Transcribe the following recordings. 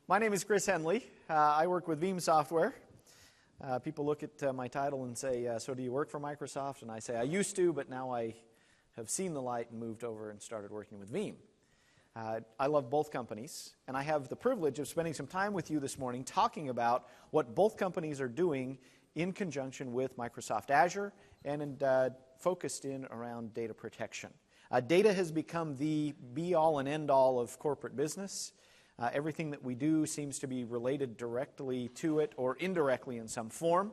My name is Chris Henley. I work with Veeam software. People look at my title and say, so do you work for Microsoft? And I say, I used to, but now I have seen the light and moved over and started working with Veeam. I love both companies, and I have the privilege of spending some time with you this morning talking about what both companies are doing in conjunction with Microsoft Azure and focused in around data protection. Data has become the be-all and end-all of corporate business. Everything that we do seems to be related directly to it or indirectly in some form.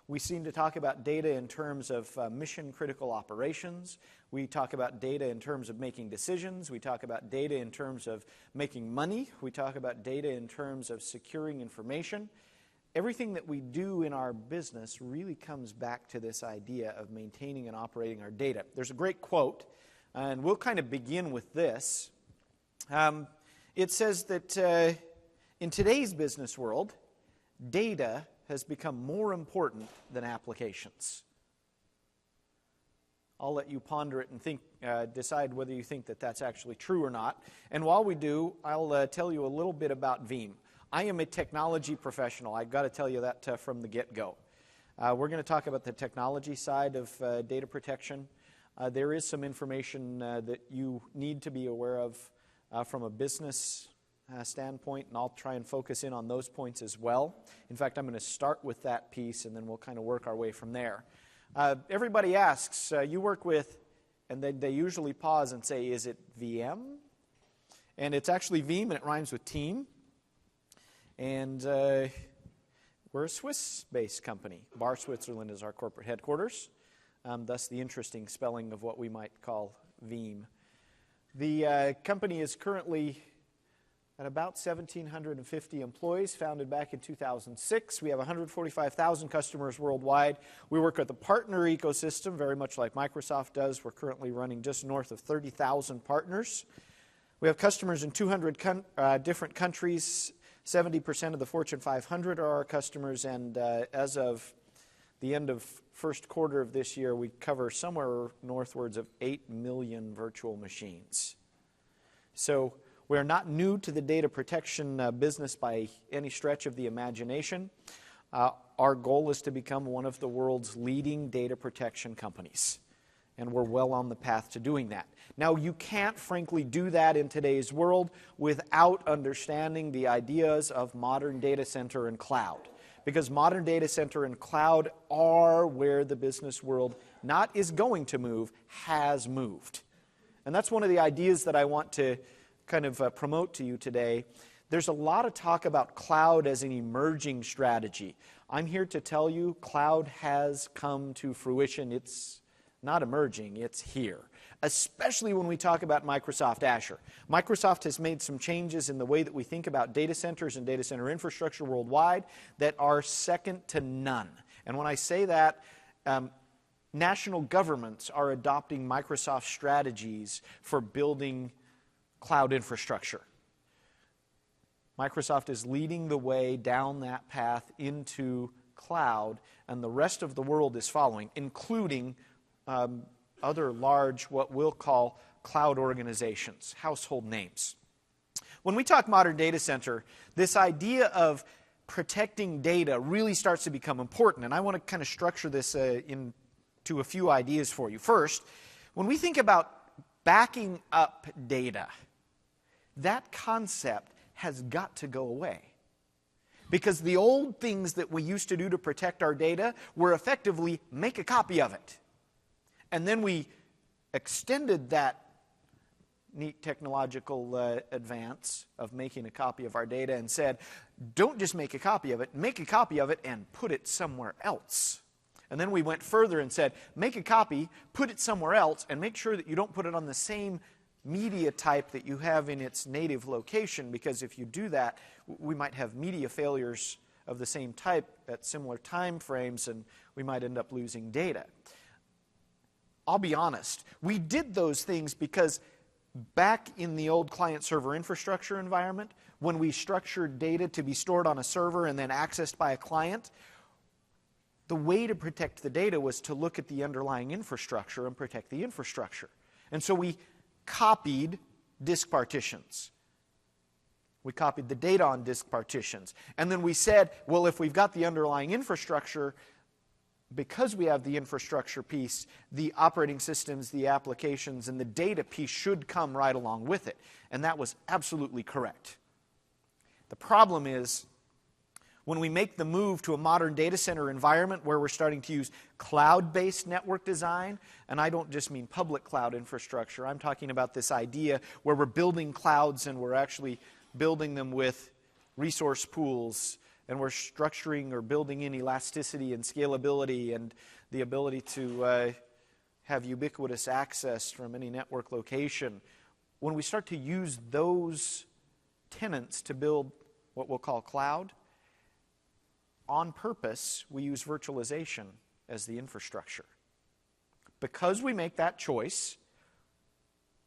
We seem to talk about data in terms of mission-critical operations. We talk about data in terms of making decisions. We talk about data in terms of making money. We talk about data in terms of securing information. Everything that we do in our business really comes back to this idea of maintaining and operating our data. There's a great quote, and we'll kind of begin with this. It says that in today's business world, data has become more important than applications. I'll let you ponder it and think, decide whether you think that that's actually true or not. And while we do, I'll tell you a little bit about Veeam. I am a technology professional. I've got to tell you that from the get-go. We're going to talk about the technology side of data protection. There is some information that you need to be aware of from a business standpoint, and I'll try and focus in on those points as well. In fact, I'm going to start with that piece, and then we'll kind of work our way from there. Everybody asks, you work with, and then they usually pause and say, is it VM? And it's actually Veeam, and it rhymes with team. And we're a Swiss-based company. Bar, Switzerland is our corporate headquarters, thus the interesting spelling of what we might call Veeam. The company is currently at about 1,750 employees, founded back in 2006. We have 145,000 customers worldwide. We work with the partner ecosystem, very much like Microsoft does. We're currently running just north of 30,000 partners. We have customers in 200 different countries. 70% of the Fortune 500 are our customers, and as of the end of first quarter of this year, we cover somewhere northwards of 8 million virtual machines. So we're not new to the data protection business by any stretch of the imagination. Our goal is to become one of the world's leading data protection companies, and we're well on the path to doing that. Now, you can't, frankly, do that in today's world without understanding the ideas of modern data center and cloud. Because modern data center and cloud are where the business world not is going to move, has moved. And that's one of the ideas that I want to kind of promote to you today. There's a lot of talk about cloud as an emerging strategy. I'm here to tell you cloud has come to fruition. It's not emerging, it's here. Especially when we talk about Microsoft Azure. Microsoft has made some changes in the way that we think about data centers and data center infrastructure worldwide that are second to none. And when I say that, national governments are adopting Microsoft strategies for building cloud infrastructure. Microsoft is leading the way down that path into cloud, and the rest of the world is following, including other large, what we'll call cloud organizations, household names. When we talk modern data center, this idea of protecting data really starts to become important, and I want to kind of structure this into a few ideas for you. First, when we think about backing up data, that concept has got to go away. Because the old things that we used to do to protect our data were effectively make a copy of it. And then we extended that neat technological advance of making a copy of our data and said, don't just make a copy of it, make a copy of it and put it somewhere else. And then we went further and said, make a copy, put it somewhere else, and make sure that you don't put it on the same media type that you have in its native location, because if you do that, we might have media failures of the same type at similar time frames, and we might end up losing data. I'll be honest, we did those things because back in the old client-server infrastructure environment, when we structured data to be stored on a server and then accessed by a client, the way to protect the data was to look at the underlying infrastructure and protect the infrastructure. And so we copied disk partitions. We copied the data on disk partitions. And then we said, well, if we've got the underlying infrastructure, because we have the infrastructure piece, the operating systems, the applications, and the data piece should come right along with it. And that was absolutely correct. The problem is, when we make the move to a modern data center environment where we're starting to use cloud-based network design, and I don't just mean public cloud infrastructure, I'm talking about this idea where we're building clouds and we're actually building them with resource pools, and we're structuring or building in elasticity and scalability and the ability to have ubiquitous access from any network location. When we start to use those tenets to build what we'll call cloud, on purpose, we use virtualization as the infrastructure. Because we make that choice,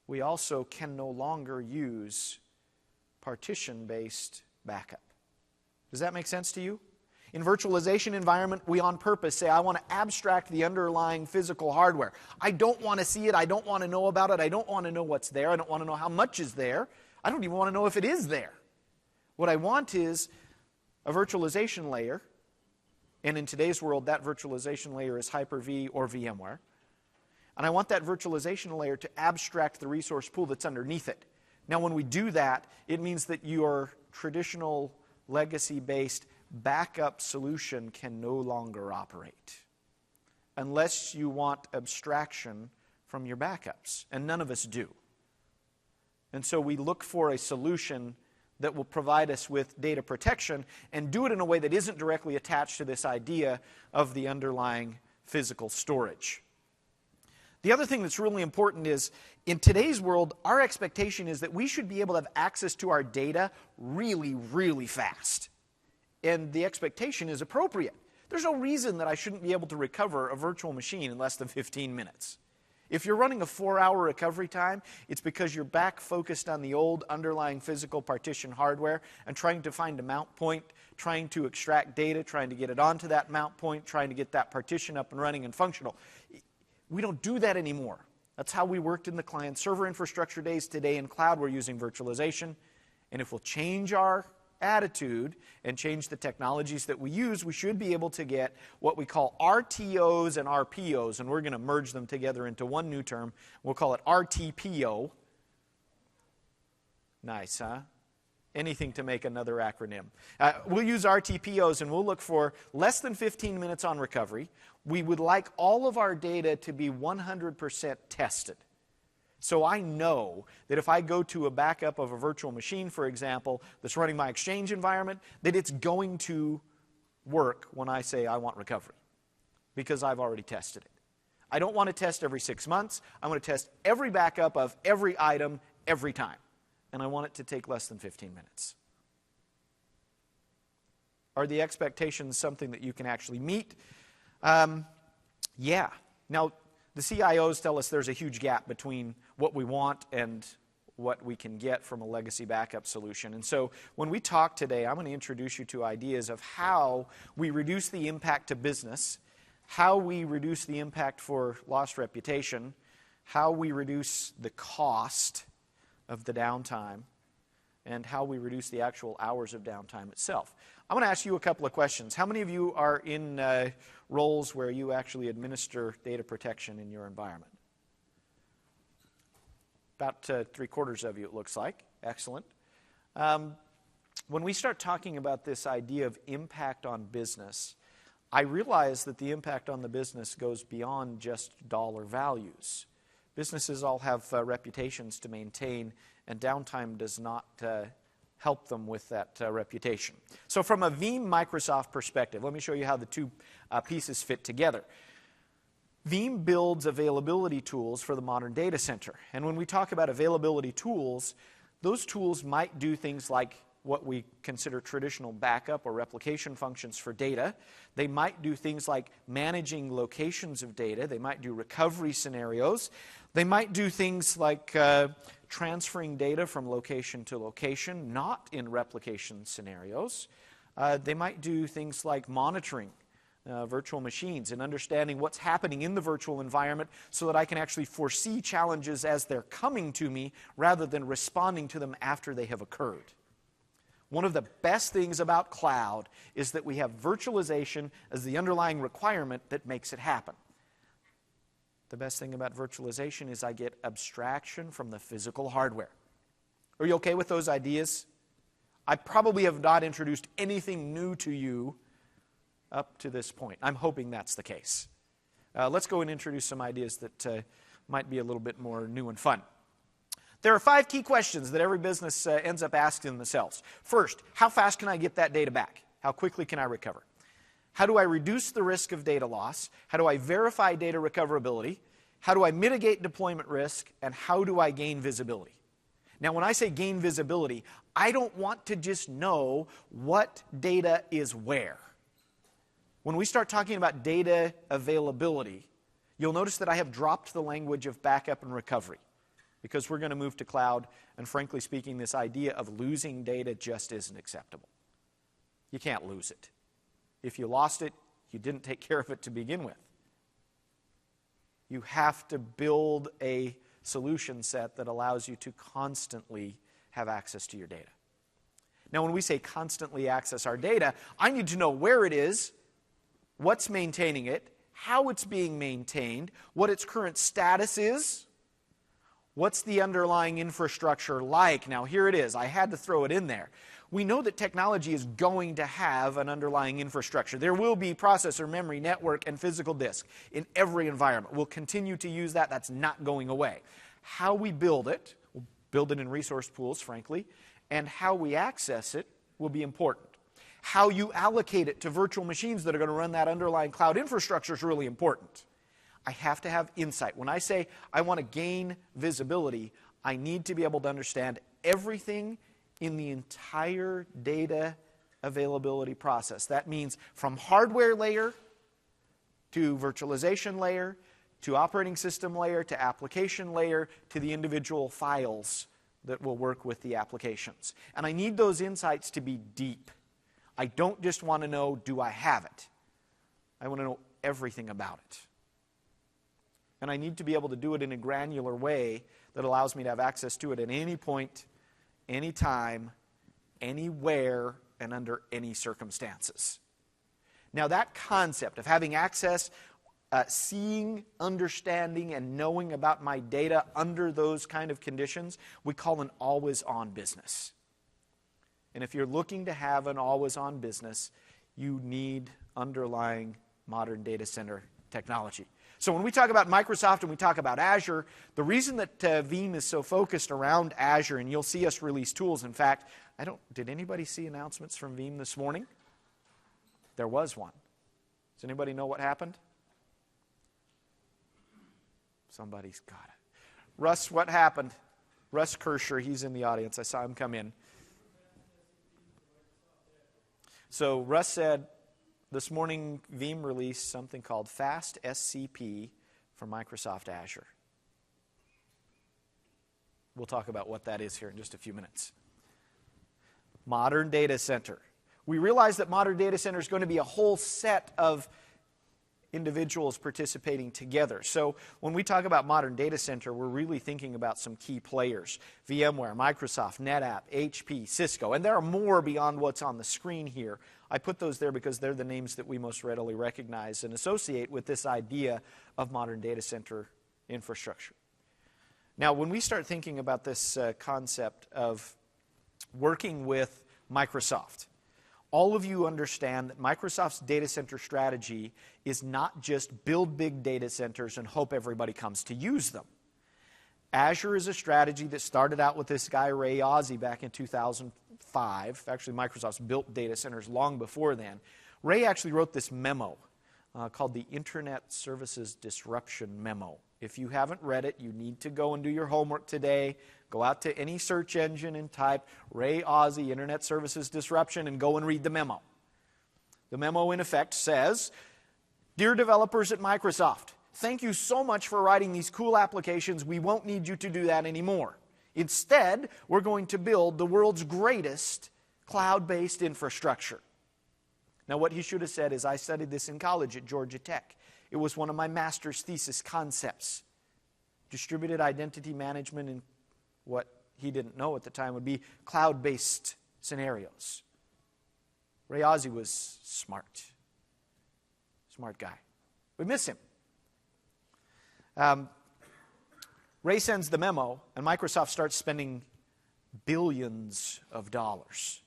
we also can no longer use partition-based backup. Does that make sense to you? In virtualization environment, we on purpose say, I want to abstract the underlying physical hardware. I don't want to see it. I don't want to know about it. I don't want to know what's there. I don't want to know how much is there. I don't even want to know if it is there. What I want is a virtualization layer, and in today's world, that virtualization layer is Hyper-V or VMware. And I want that virtualization layer to abstract the resource pool that's underneath it. Now, when we do that, it means that your traditional legacy-based backup solution can no longer operate unless you want abstraction from your backups, and none of us do. And so we look for a solution that will provide us with data protection and do it in a way that isn't directly attached to this idea of the underlying physical storage. The other thing that's really important is, in today's world, our expectation is that we should be able to have access to our data really, really fast. And the expectation is appropriate. There's no reason that I shouldn't be able to recover a virtual machine in less than 15 minutes. If you're running a 4-hour recovery time, it's because you're back focused on the old underlying physical partition hardware and trying to find a mount point, trying to extract data, trying to get it onto that mount point, trying to get that partition up and running and functional. We don't do that anymore. That's how we worked in the client-server infrastructure days. Today in cloud, we're using virtualization. And if we'll change our attitude and change the technologies that we use, we should be able to get what we call RTOs and RPOs, and we're going to merge them together into one new term. We'll call it RTPO. Nice, huh? Anything to make another acronym. We'll use RTPOs, and we'll look for less than 15 minutes on recovery. We would like all of our data to be 100% tested. So I know that if I go to a backup of a virtual machine, for example, that's running my Exchange environment, that it's going to work when I say I want recovery, because I've already tested it. I don't want to test every 6 months. I want to test every backup of every item every time. And I want it to take less than 15 minutes. Are the expectations something that you can actually meet? Yeah. Now, the CIOs tell us there's a huge gap between what we want and what we can get from a legacy backup solution. And so when we talk today, I'm going to introduce you to ideas of how we reduce the impact to business, how we reduce the impact for lost reputation, how we reduce the cost of the downtime, and how we reduce the actual hours of downtime itself. I'm going to ask you a couple of questions. How many of you are in roles where you actually administer data protection in your environment? About 3/4 of you, it looks like. Excellent. When we start talking about this idea of impact on business, I realize that the impact on the business goes beyond just dollar values. Businesses all have reputations to maintain, and downtime does not help them with that reputation. So from a Veeam Microsoft perspective, let me show you how the two pieces fit together. Veeam builds availability tools for the modern data center. And when we talk about availability tools, those tools might do things like what we consider traditional backup or replication functions for data. They might do things like managing locations of data. They might do recovery scenarios. They might do things like transferring data from location to location, not in replication scenarios. They might do things like monitoring virtual machines and understanding what's happening in the virtual environment so that I can actually foresee challenges as they're coming to me rather than responding to them after they have occurred. One of the best things about cloud is that we have virtualization as the underlying requirement that makes it happen. The best thing about virtualization is I get abstraction from the physical hardware. Are you okay with those ideas? I probably have not introduced anything new to you up to this point. I'm hoping that's the case. Let's go and introduce some ideas that might be a little bit more new and fun. There are 5 key questions that every business ends up asking themselves. First, how fast can I get that data back? How quickly can I recover? How do I reduce the risk of data loss? How do I verify data recoverability? How do I mitigate deployment risk? And how do I gain visibility? Now, when I say gain visibility, I don't want to just know what data is where. When we start talking about data availability, you'll notice that I have dropped the language of backup and recovery, because we're going to move to cloud, and frankly speaking, this idea of losing data just isn't acceptable. You can't lose it. If you lost it, you didn't take care of it to begin with. You have to build a solution set that allows you to constantly have access to your data. Now, when we say constantly access our data, I need to know where it is, what's maintaining it, how it's being maintained, what its current status is, what's the underlying infrastructure like. Now, here it is. I had to throw it in there. We know that technology is going to have an underlying infrastructure. There will be processor, memory, network, and physical disk in every environment. We'll continue to use that. That's not going away. How we build it, we'll build it in resource pools, frankly, and how we access it will be important. How you allocate it to virtual machines that are going to run that underlying cloud infrastructure is really important. I have to have insight. When I say I want to gain visibility, I need to be able to understand everything in the entire data availability process. That means from hardware layer to virtualization layer to operating system layer to application layer to the individual files that will work with the applications. And I need those insights to be deep. I don't just want to know, do I have it? I want to know everything about it. And I need to be able to do it in a granular way that allows me to have access to it at any point, any time, anywhere, and under any circumstances. Now, that concept of having access, seeing, understanding, and knowing about my data under those kind of conditions, we call an always-on business. And if you're looking to have an always-on business, you need underlying modern data center technology. So when we talk about Microsoft and we talk about Azure, the reason that Veeam is so focused around Azure, and you'll see us release tools. In fact, did anybody see announcements from Veeam this morning? There was one. Does anybody know what happened? Somebody's got it. Russ, what happened? Russ Kirscher, he's in the audience. I saw him come in. So Russ said, this morning, Veeam released something called Fast SCP for Microsoft Azure. We'll talk about what that is here in just a few minutes. Modern data center. We realize that modern data center is going to be a whole set of individuals participating together. So when we talk about modern data center, we're really thinking about some key players. VMware, Microsoft, NetApp, HP, Cisco, and there are more beyond what's on the screen here. I put those there because they're the names that we most readily recognize and associate with this idea of modern data center infrastructure. Now, when we start thinking about this concept of working with Microsoft, all of you understand that Microsoft's data center strategy is not just build big data centers and hope everybody comes to use them. Azure is a strategy that started out with this guy, Ray Ozzie, back in 2005. Actually, Microsoft's built data centers long before then. Ray actually wrote this memo called the Internet Services Disruption Memo. If you haven't read it, you need to go and do your homework today. Go out to any search engine and type Ray Ozzie Internet Services Disruption and go and read the memo. The memo, in effect, says, "Dear developers at Microsoft, thank you so much for writing these cool applications. We won't need you to do that anymore. Instead, we're going to build the world's greatest cloud-based infrastructure." Now, what he should have said is, I studied this in college at Georgia Tech. It was one of my master's thesis concepts. Distributed identity management in what he didn't know at the time would be cloud-based scenarios. Ray Ozzie was smart. Smart guy. We miss him. Ray sends the memo, and Microsoft starts spending billions of dollars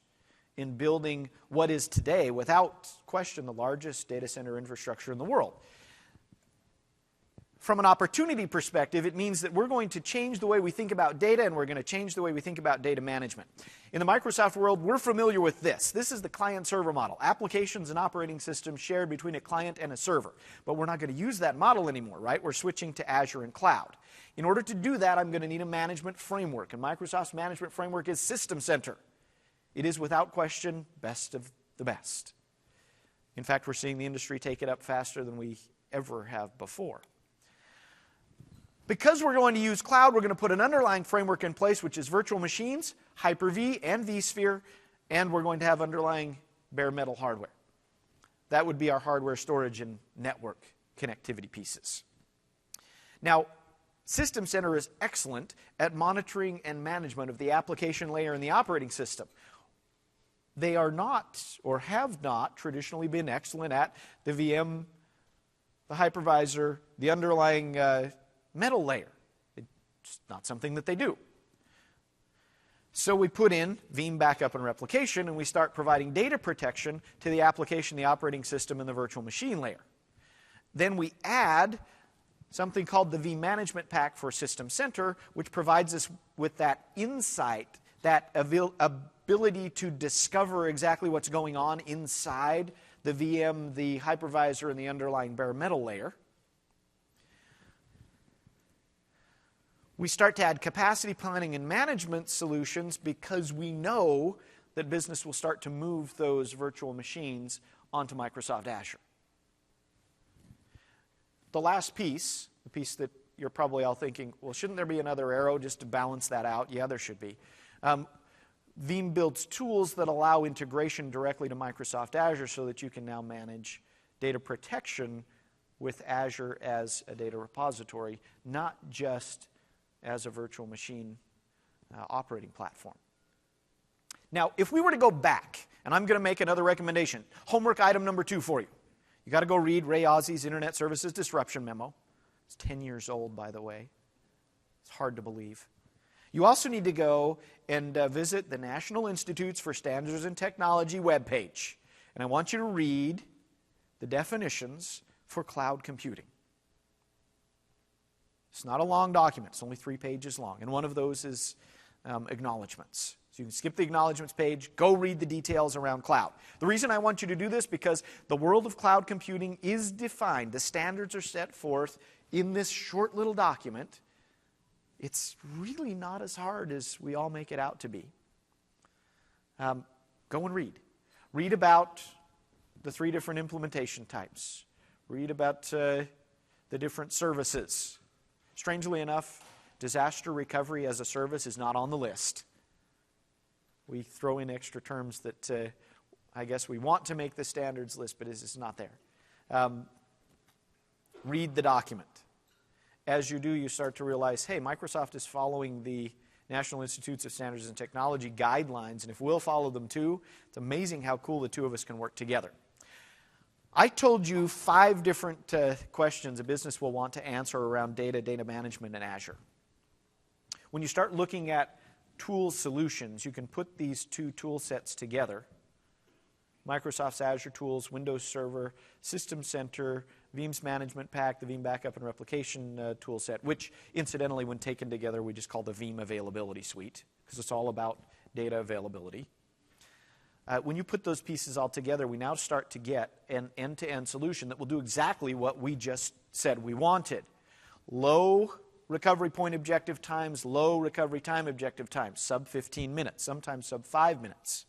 in building what is today, without question, the largest data center infrastructure in the world. From an opportunity perspective, it means that we're going to change the way we think about data, and we're going to change the way we think about data management. In the Microsoft world, we're familiar with this. This is the client-server model. Applications and operating systems shared between a client and a server. But we're not going to use that model anymore, right? We're switching to Azure and cloud. In order to do that, I'm going to need a management framework, and Microsoft's management framework is System Center. It is, without question, best of the best. In fact, we're seeing the industry take it up faster than we ever have before. Because we're going to use cloud, we're going to put an underlying framework in place, which is virtual machines, Hyper-V and vSphere, and we're going to have underlying bare metal hardware. That would be our hardware storage and network connectivity pieces. Now, System Center is excellent at monitoring and management of the application layer and the operating system. They are not, or have not, traditionally been excellent at the VM, the hypervisor, the underlying metal layer. It's not something that they do. So we put in Veeam backup and replication, and we start providing data protection to the application, the operating system, and the virtual machine layer. Then we add something called the Veeam Management Pack for System Center, which provides us with that insight, that ability to discover exactly what's going on inside the VM, the hypervisor, and the underlying bare metal layer. We start to add capacity planning and management solutions because we know that business will start to move those virtual machines onto Microsoft Azure. The last piece, the piece that you're probably all thinking, well, shouldn't there be another arrow just to balance that out? Yeah, there should be. Veeam builds tools that allow integration directly to Microsoft Azure so that you can now manage data protection with Azure as a data repository, not just as a virtual machine operating platform. Now, if we were to go back, and I'm going to make another recommendation, homework item number 2 for you. You got to go read Ray Ozzie's Internet Services Disruption Memo. It's 10 years old, by the way. It's hard to believe. You also need to go and visit the National Institutes for Standards and Technology webpage. And I want you to read the definitions for cloud computing. It's not a long document. It's only 3 pages long. And one of those is acknowledgments. So you can skip the acknowledgments page, go read the details around cloud. The reason I want you to do this because the world of cloud computing is defined. The standards are set forth in this short little document. It's really not as hard as we all make it out to be. Go and read. Read about the 3 different implementation types. Read about the different services. Strangely enough, disaster recovery as a service is not on the list. We throw in extra terms that I guess we want to make the standards list, but it's not there. Read the document. As you do, you start to realize, hey, Microsoft is following the National Institutes of Standards and Technology guidelines, and if we'll follow them too, it's amazing how cool the 2 of us can work together. I told you 5 different questions a business will want to answer around data management in Azure. When you start looking at tool solutions, you can put these 2 tool sets together. Microsoft's Azure tools, Windows Server, System Center, Veeam's Management Pack, the Veeam Backup and Replication tool set, which incidentally when taken together we just call the Veeam Availability Suite because it's all about data availability. When you put those pieces all together, we now start to get an end-to-end solution that will do exactly what we just said we wanted. Low recovery point objective times, low recovery time objective times, sub 15 minutes, sometimes sub 5 minutes.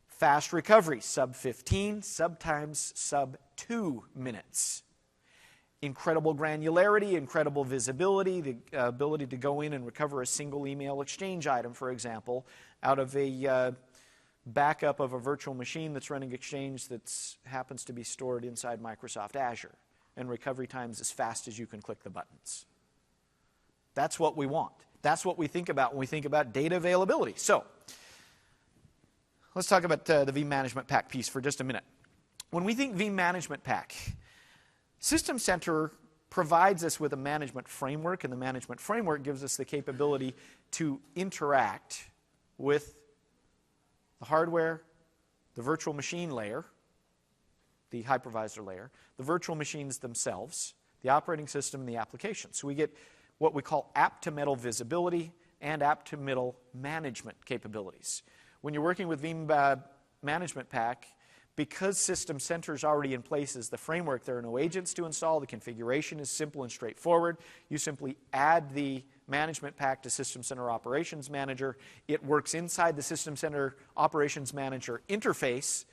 Fast recovery, sub 15, sometimes sub 2 minutes. Incredible granularity, incredible visibility, the ability to go in and recover a single email exchange item, for example, out of a backup of a virtual machine that's running Exchange that happens to be stored inside Microsoft Azure, and recovery times as fast as you can click the buttons. That's what we want. That's what we think about when we think about data availability. So, let's talk about the Veeam Management Pack piece for just a minute. When we think Veeam Management Pack, System Center provides us with a management framework, and the management framework gives us the capability to interact with the hardware, the virtual machine layer, the hypervisor layer, the virtual machines themselves, the operating system, and the application. So we get what we call app-to-middle visibility and app-to-middle management capabilities. When you're working with Veeam Management Pack, because System Center is already in place as the framework, there are no agents to install. The configuration is simple and straightforward. You simply add the Management Pack to System Center Operations Manager. It works inside the System Center Operations Manager interface,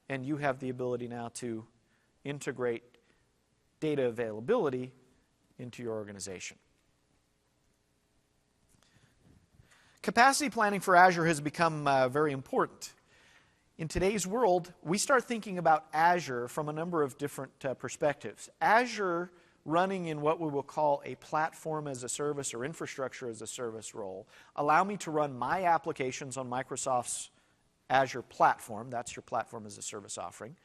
and you have the ability now to integrate data availability into your organization. Capacity planning for Azure has become very important. In today's world, we start thinking about Azure from a number of different perspectives. Azure running in what we will call a platform as a service or infrastructure as a service role allow me to run my applications on Microsoft's Azure platform. That's your platform as a service offering.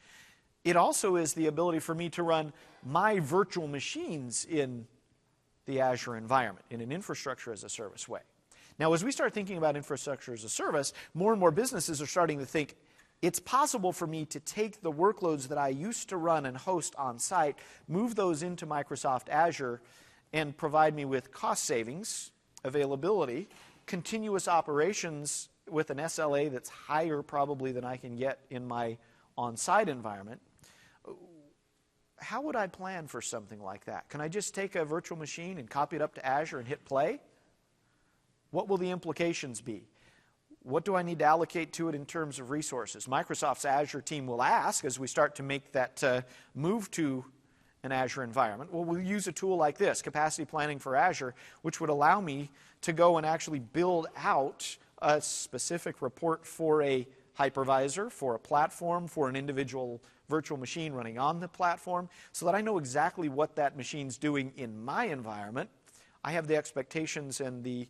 It also is the ability for me to run my virtual machines in the Azure environment in an infrastructure as a service way. Now, as we start thinking about infrastructure as a service, more and more businesses are starting to think, it's possible for me to take the workloads that I used to run and host on site, move those into Microsoft Azure, and provide me with cost savings, availability, continuous operations with an SLA that's higher probably than I can get in my on-site environment. How would I plan for something like that? Can I just take a virtual machine and copy it up to Azure and hit play? What will the implications be? What do I need to allocate to it in terms of resources? Microsoft's Azure team will ask as we start to make that move to an Azure environment. Well, we'll use a tool like this, Capacity Planning for Azure, which would allow me to go and actually build out a specific report for a hypervisor, for a platform, for an individual virtual machine running on the platform, so that I know exactly what that machine's doing in my environment. I have the expectations and the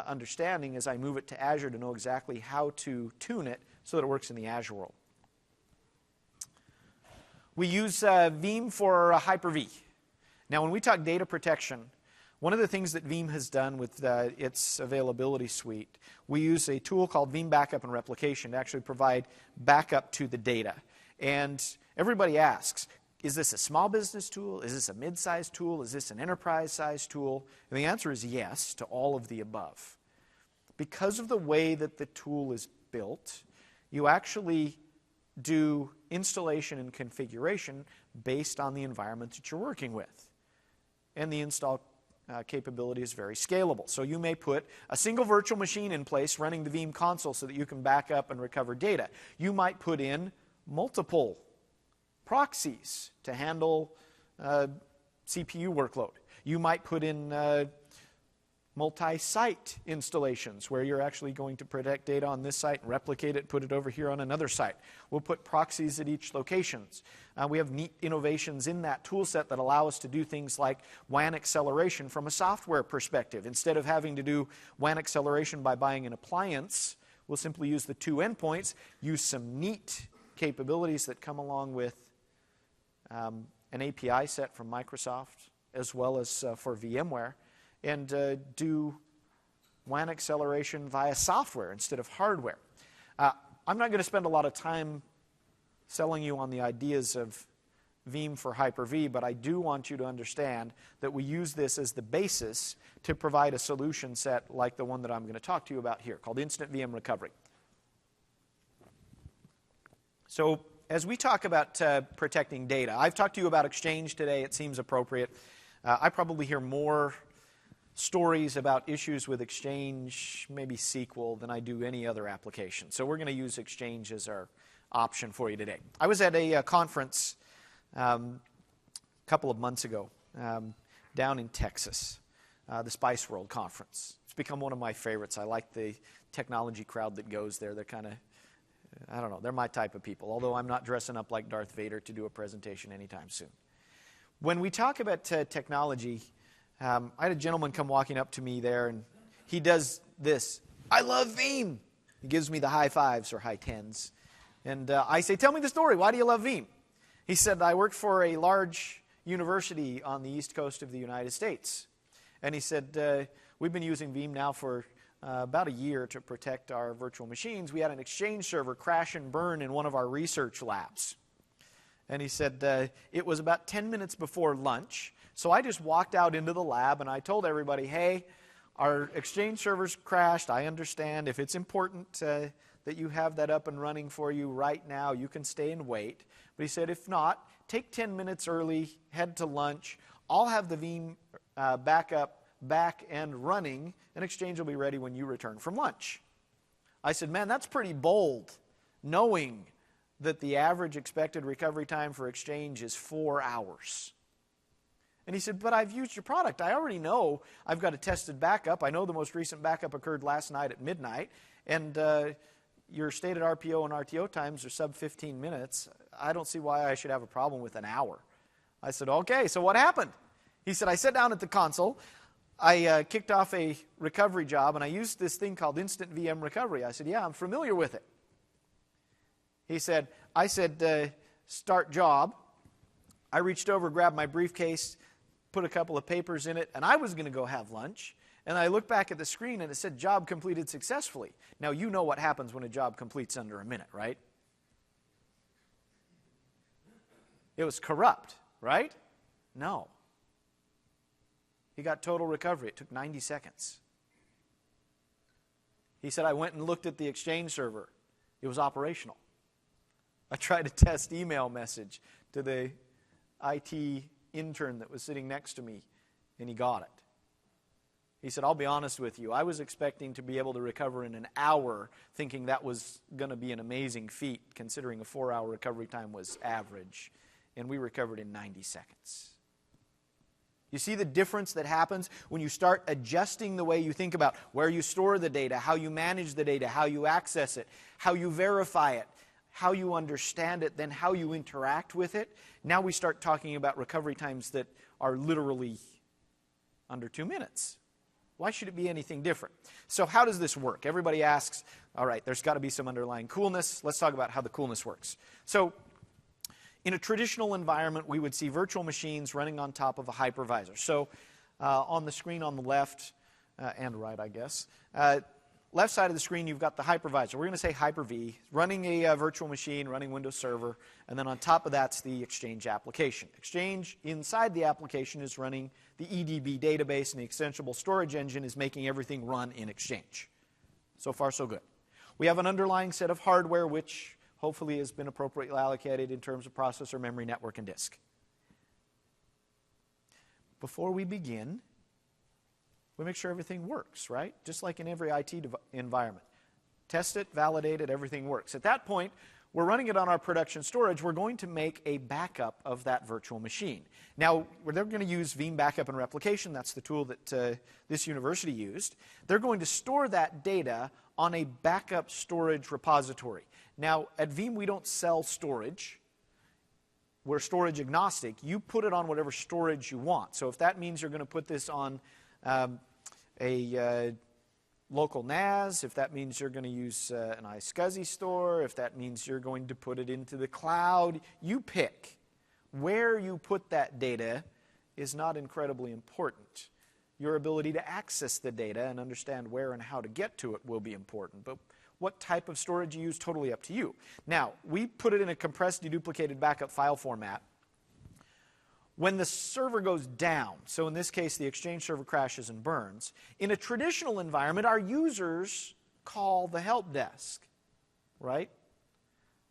understanding as I move it to Azure to know exactly how to tune it so that it works in the Azure world. We use Veeam for Hyper-V. Now, when we talk data protection, one of the things that Veeam has done with its availability suite, we use a tool called Veeam Backup and Replication to actually provide backup to the data. And everybody asks, is this a small business tool? Is this a mid-sized tool? Is this an enterprise-sized tool? And the answer is yes to all of the above. Because of the way that the tool is built, you actually do installation and configuration based on the environment that you're working with. And the install capability is very scalable. So you may put a single virtual machine in place running the Veeam console so that you can back up and recover data. You might put in proxies to handle CPU workload. You might put in multi-site installations where you're actually going to protect data on this site and replicate it, put it over here on another site. We'll put proxies at each location. We have neat innovations in that tool set that allow us to do things like WAN acceleration from a software perspective. Instead of having to do WAN acceleration by buying an appliance, we'll simply use the two endpoints, use some neat capabilities that come along with an API set from Microsoft as well as for VMware, and do WAN acceleration via software instead of hardware. I'm not going to spend a lot of time selling you on the ideas of Veeam for Hyper-V, but I do want you to understand that we use this as the basis to provide a solution set like the one that I'm going to talk to you about here, called Instant VM Recovery. So as we talk about protecting data, I've talked to you about Exchange today. It seems appropriate. I probably hear more stories about issues with Exchange, maybe SQL, than I do any other application. So we're going to use Exchange as our option for you today. I was at a conference a couple of months ago down in Texas, the Spice World Conference. It's become one of my favorites. I like the technology crowd that goes there. They're kind of, I don't know, they're my type of people, although I'm not dressing up like Darth Vader to do a presentation anytime soon. When we talk about technology, I had a gentleman come walking up to me there, and he does this. I love Veeam. He gives me the high fives or high tens. And I say, tell me the story. Why do you love Veeam? He said, I worked for a large university on the east coast of the United States. And he said, we've been using Veeam now for about a year to protect our virtual machines. We had an Exchange server crash and burn in one of our research labs. And he said, it was about 10 minutes before lunch. So I just walked out into the lab and I told everybody, hey, our Exchange server's crashed. I understand. If it's important that you have that up and running for you right now, you can stay and wait. But he said, if not, take 10 minutes early, head to lunch. I'll have the Veeam backup back and running, and Exchange will be ready when you return from lunch. I said, man, that's pretty bold, knowing that the average expected recovery time for Exchange is 4 hours. And he said, but I've used your product. I already know I've got a tested backup. I know the most recent backup occurred last night at midnight, and your stated RPO and RTO times are sub 15 minutes. I don't see why I should have a problem with an hour. I said, okay, so what happened? He said, I sat down at the console. I kicked off a recovery job, and I used this thing called Instant VM Recovery. I said, yeah, I'm familiar with it. He said, I said, start job. I reached over, grabbed my briefcase, put a couple of papers in it, and I was going to go have lunch. And I looked back at the screen, and it said, job completed successfully. Now, you know what happens when a job completes under a minute, right? It was corrupt, right? No. He got total recovery. It took 90 seconds. He said, I went and looked at the Exchange server. It was operational. I tried to test email message to the IT intern that was sitting next to me, and he got it. He said, I'll be honest with you. I was expecting to be able to recover in an hour, thinking that was going to be an amazing feat, considering a 4-hour recovery time was average. And we recovered in 90 seconds. You see the difference that happens when you start adjusting the way you think about where you store the data, how you manage the data, how you access it, how you verify it, how you understand it, then how you interact with it. Now we start talking about recovery times that are literally under 2 minutes. Why should it be anything different? So how does this work? Everybody asks, all right, there's got to be some underlying coolness. Let's talk about how the coolness works. So in a traditional environment, we would see virtual machines running on top of a hypervisor. So on the screen on the left and right, I guess, left side of the screen, you've got the hypervisor. We're going to say Hyper-V, running a virtual machine, running Windows Server, and then on top of that's the Exchange application. Exchange, inside the application, is running the EDB database, and the extensible storage engine is making everything run in Exchange. So far, so good. We have an underlying set of hardware which hopefully has been appropriately allocated in terms of processor, memory, network, and disk. Before we begin, we make sure everything works, right? Just like in every IT environment. Test it, validate it, everything works. At that point, we're running it on our production storage. We're going to make a backup of that virtual machine. Now, they're going to use Veeam Backup and Replication. That's the tool that this university used. They're going to store that data on a backup storage repository. Now, at Veeam, we don't sell storage. We're storage agnostic. You put it on whatever storage you want. So if that means you're going to put this on a local NAS, if that means you're going to use an iSCSI store, if that means you're going to put it into the cloud, you pick. Where you put that data is not incredibly important. Your ability to access the data and understand where and how to get to it will be important. But what type of storage you use, totally up to you. Now, we put it in a compressed, deduplicated backup file format. When the server goes down, so in this case the Exchange server crashes and burns, in a traditional environment our users call the help desk, right?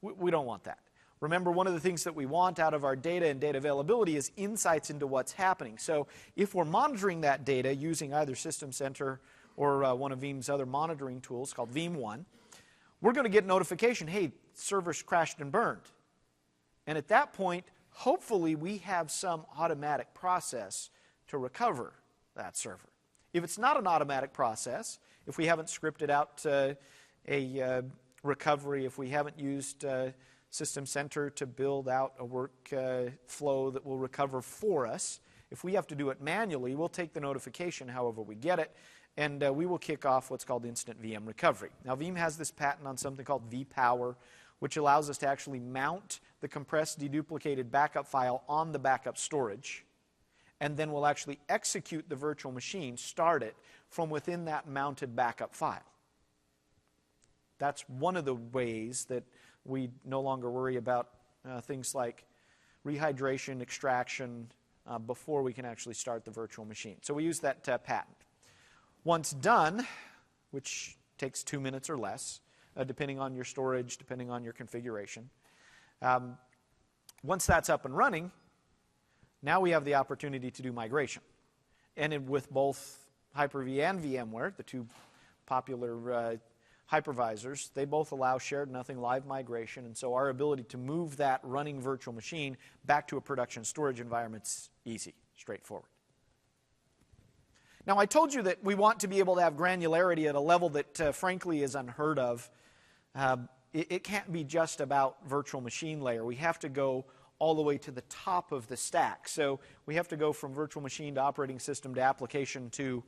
We don't want that. Remember, one of the things that we want out of our data and data availability is insights into what's happening. So if we're monitoring that data using either System Center or one of Veeam's other monitoring tools called Veeam One, we're going to get notification, hey, server's crashed and burned. And at that point, hopefully we have some automatic process to recover that server. If it's not an automatic process, if we haven't scripted out a recovery, if we haven't used System Center to build out a work flow that will recover for us, if we have to do it manually, we'll take the notification however we get it, and we will kick off what's called instant VM recovery. Now, Veeam has this patent on something called vPower, which allows us to actually mount the compressed deduplicated backup file on the backup storage, and then we'll actually execute the virtual machine, start it, from within that mounted backup file. That's one of the ways that we no longer worry about things like rehydration, extraction, before we can actually start the virtual machine. So we use that patent. Once done, which takes 2 minutes or less, depending on your storage, depending on your configuration, once that's up and running, now we have the opportunity to do migration. And with both Hyper-V and VMware, the two popular hypervisors, they both allow shared nothing live migration, and so our ability to move that running virtual machine back to a production storage environment's easy, straightforward. Now, I told you that we want to be able to have granularity at a level that, frankly, is unheard of. It can't be just about virtual machine layer. We have to go all the way to the top of the stack. So we have to go from virtual machine to operating system to application to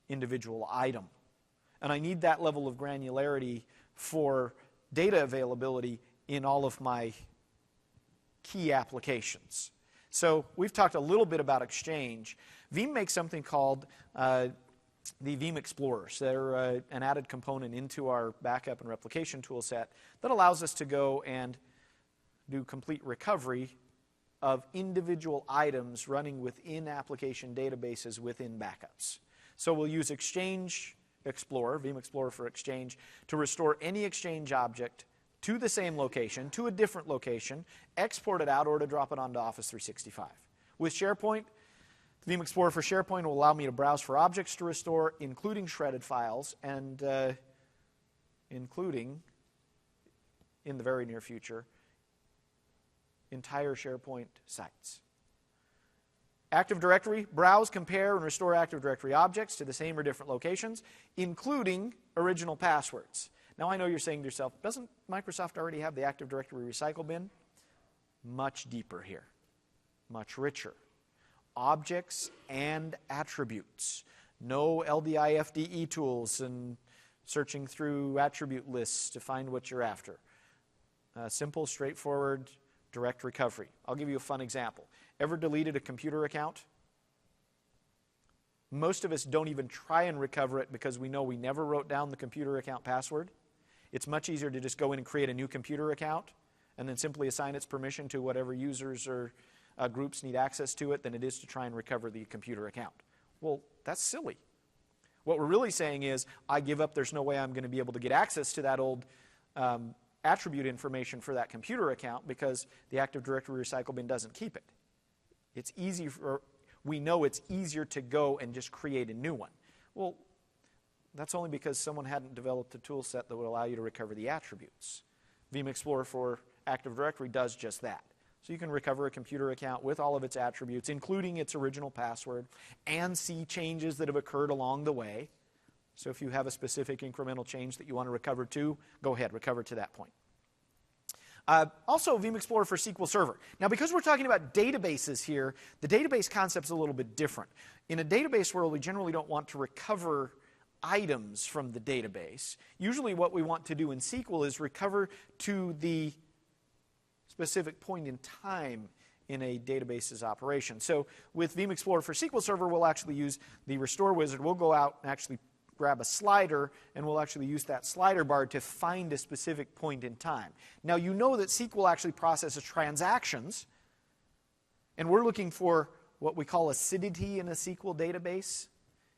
individual item. And I need that level of granularity for data availability in all of my key applications. So we've talked a little bit about Exchange. Veeam makes something called the Veeam Explorers. They're an added component into our backup and replication tool set that allows us to go and do complete recovery of individual items running within application databases within backups. So we'll use Exchange Explorer, Veeam Explorer for Exchange, to restore any Exchange object to the same location, to a different location, export it out, or to drop it onto Office 365. With SharePoint, Veeam Explorer for SharePoint will allow me to browse for objects to restore, including shredded files, and including, in the very near future, entire SharePoint sites. Active Directory, browse, compare, and restore Active Directory objects to the same or different locations, including original passwords. Now, I know you're saying to yourself, doesn't Microsoft already have the Active Directory recycle bin? Much deeper here, much richer. Objects and attributes. No LDIFDE tools and searching through attribute lists to find what you're after. Simple, straightforward, direct recovery. I'll give you a fun example. Ever deleted a computer account? Most of us don't even try and recover it because we know we never wrote down the computer account password. It's much easier to just go in and create a new computer account and then simply assign its permission to whatever users or groups need access to it than it is to try and recover the computer account. Well, that's silly. What we're really saying is, I give up, there's no way I'm going to be able to get access to that old attribute information for that computer account because the Active Directory recycle bin doesn't keep it. It's easy we know it's easier to go and just create a new one. Well, that's only because someone hadn't developed a tool set that would allow you to recover the attributes. Veeam Explorer for Active Directory does just that. So you can recover a computer account with all of its attributes, including its original password, and see changes that have occurred along the way. So if you have a specific incremental change that you want to recover to, go ahead, recover to that point. Also, Veeam Explorer for SQL Server. Now, because we're talking about databases here, the database concept's a little bit different. In a database world, we generally don't want to recover items from the database. Usually what we want to do in SQL is recover to the specific point in time in a database's operation. So with Veeam Explorer for SQL Server, we'll actually use the restore wizard. We'll go out and actually grab a slider, and we'll actually use that slider bar to find a specific point in time. Now, you know that SQL actually processes transactions, and we're looking for what we call acidity in a SQL database.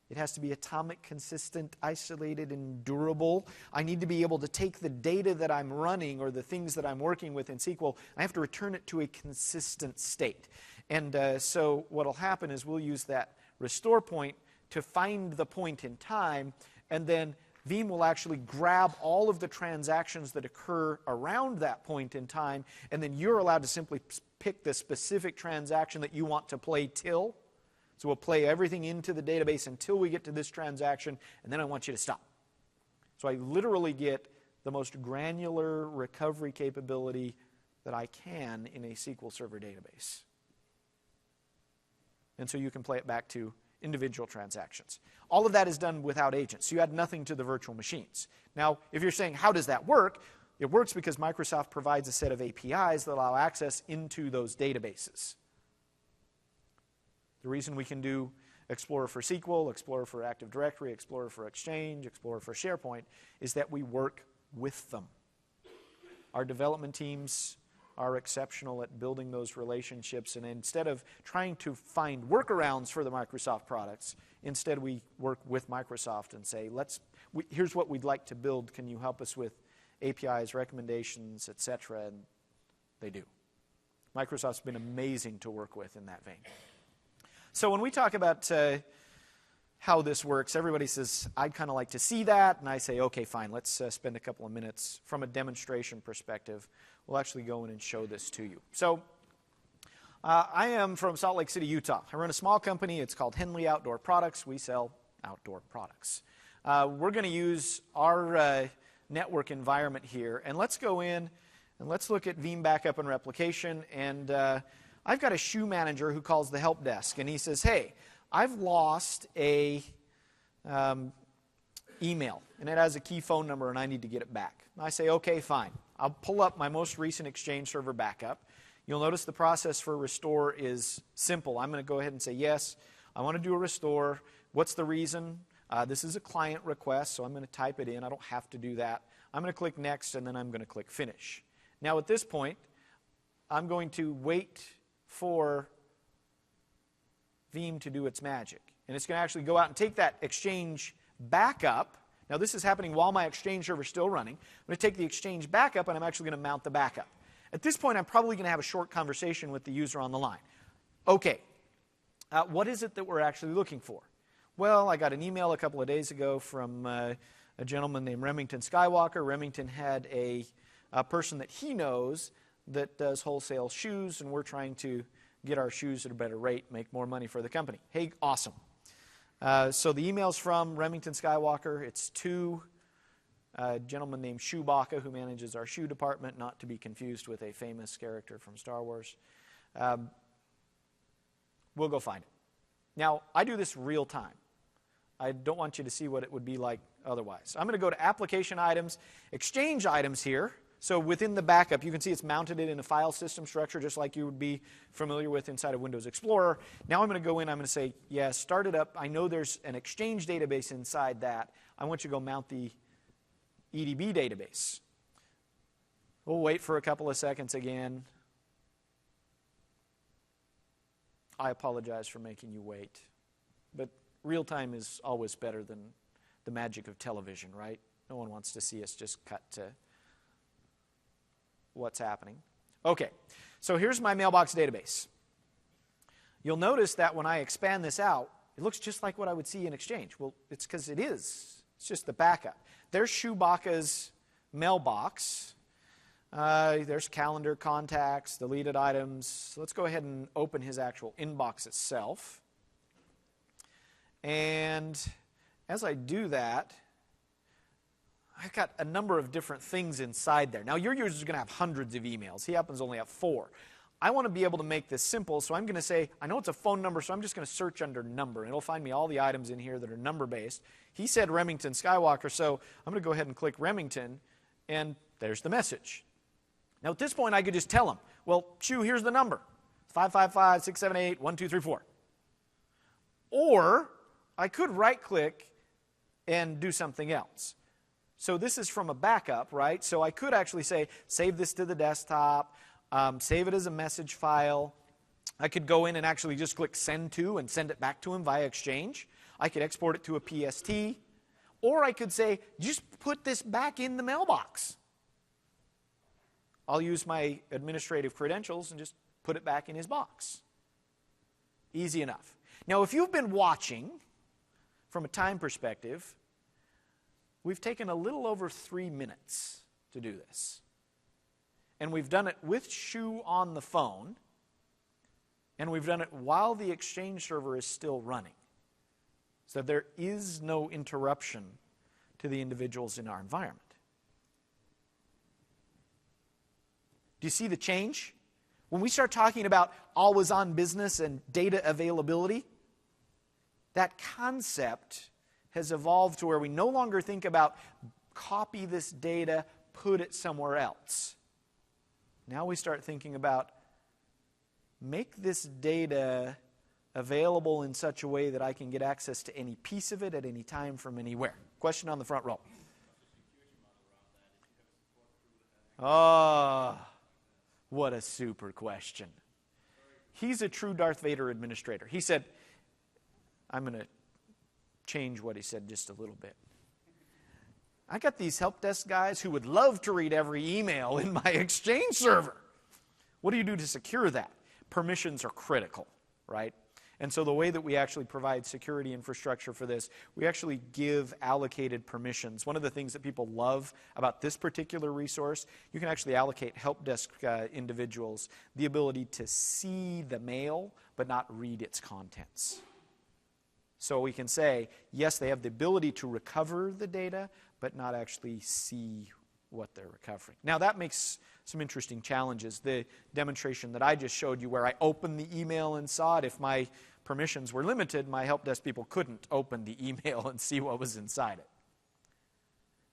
It has to be atomic, consistent, isolated, and durable. I need to be able to take the data that I'm running or the things that I'm working with in SQL, I have to return it to a consistent state. And so what will happen is we'll use that restore point to find the point in time, and then Veeam will actually grab all of the transactions that occur around that point in time, and then you're allowed to simply pick the specific transaction that you want to play till. So we'll play everything into the database until we get to this transaction, and then I want you to stop. So I literally get the most granular recovery capability that I can in a SQL Server database. And so you can play it back to individual transactions. All of that is done without agents, so you add nothing to the virtual machines. Now, if you're saying, how does that work? It works because Microsoft provides a set of APIs that allow access into those databases. The reason we can do Explorer for SQL, Explorer for Active Directory, Explorer for Exchange, Explorer for SharePoint is that we work with them. Our development teams are exceptional at building those relationships, and instead of trying to find workarounds for the Microsoft products, instead we work with Microsoft and say, here's what we'd like to build, can you help us with APIs, recommendations, etc., and they do. Microsoft's been amazing to work with in that vein. So when we talk about how this works, everybody says, I'd kind of like to see that, and I say, okay, fine, let's spend a couple of minutes from a demonstration perspective. We'll actually go in and show this to you. So I am from Salt Lake City, Utah. I run a small company. It's called Henley Outdoor Products. We sell outdoor products. We're going to use our network environment here, and let's go in and let's look at Veeam backup and replication. And I've got a shoe manager who calls the help desk, and he says, hey, I've lost a email, and it has a key phone number, and I need to get it back. And I say, okay, fine. I'll pull up my most recent Exchange server backup. You'll notice the process for restore is simple. I'm going to go ahead and say, yes, I want to do a restore. What's the reason? This is a client request, so I'm going to type it in. I don't have to do that. I'm going to click next, and then I'm going to click finish. Now at this point, I'm going to wait for Veeam to do its magic. And it's going to actually go out and take that Exchange backup. Now this is happening while my Exchange server is still running. I'm going to take the Exchange backup, and I'm actually going to mount the backup. At this point, I'm probably going to have a short conversation with the user on the line. Okay, what is it that we're actually looking for? Well, I got an email a couple of days ago from a gentleman named Remington Skywalker. Remington had a person that he knows that does wholesale shoes, and we're trying to get our shoes at a better rate, make more money for the company. Hey, awesome. So the email's from Remington Skywalker. It's to a gentleman named Chewbacca, who manages our shoe department, not to be confused with a famous character from Star Wars. We'll go find it. Now, I do this real time. I don't want you to see what it would be like otherwise. I'm going to go to Application Items, Exchange Items here. So within the backup, you can see it's mounted it in a file system structure, just like you would be familiar with inside of Windows Explorer. Now I'm going to go in, I'm going to say, yes, start it up. I know there's an Exchange database inside that. I want you to go mount the EDB database. We'll wait for a couple of seconds again. I apologize for making you wait. But real time is always better than the magic of television, right? No one wants to see us just cut to what's happening. Okay, so here's my mailbox database. You'll notice that when I expand this out, it looks just like what I would see in Exchange. Well, it's because it is. It's just the backup. There's Chewbacca's mailbox. There's calendar, contacts, deleted items. Let's go ahead and open his actual inbox itself. And as I do that, I've got a number of different things inside there. Now, your user is going to have hundreds of emails. He happens to only have 4. I want to be able to make this simple, so I'm going to say, I know it's a phone number, so I'm just going to search under number, and it'll find me all the items in here that are number-based. He said Remington Skywalker, so I'm going to go ahead and click Remington, and there's the message. Now, at this point, I could just tell him, well, Chew, here's the number, 555-678-1234. Or I could right-click and do something else. So this is from a backup, right? So I could actually say, save this to the desktop, save it as a message file. I could go in and actually just click send to and send it back to him via Exchange. I could export it to a PST. Or I could say, just put this back in the mailbox. I'll use my administrative credentials and just put it back in his box. Easy enough. Now, if you've been watching from a time perspective, we've taken a little over 3 minutes to do this. And we've done it with Chew on the phone, and we've done it while the Exchange server is still running. So there is no interruption to the individuals in our environment. Do you see the change? When we start talking about always-on business and data availability, That concept has evolved to where we no longer think about copy this data, put it somewhere else. Now we start thinking about make this data available in such a way that I can get access to any piece of it at any time from anywhere. Question on the front row. Oh, what a super question. He's a true Darth Vader administrator. He said, I'm going to change what he said just a little bit. I got these help desk guys who would love to read every email in my Exchange server. What do you do to secure that? Permissions are critical, right? And so the way that we actually provide security infrastructure for this, we actually give allocated permissions. One of the things that people love about this particular resource, you can actually allocate help desk individuals the ability to see the mail, but not read its contents. So we can say, yes, they have the ability to recover the data, but not actually see what they're recovering. Now that makes some interesting challenges. The demonstration that I just showed you where I opened the email and saw it, if my permissions were limited, my help desk people couldn't open the email and see what was inside it.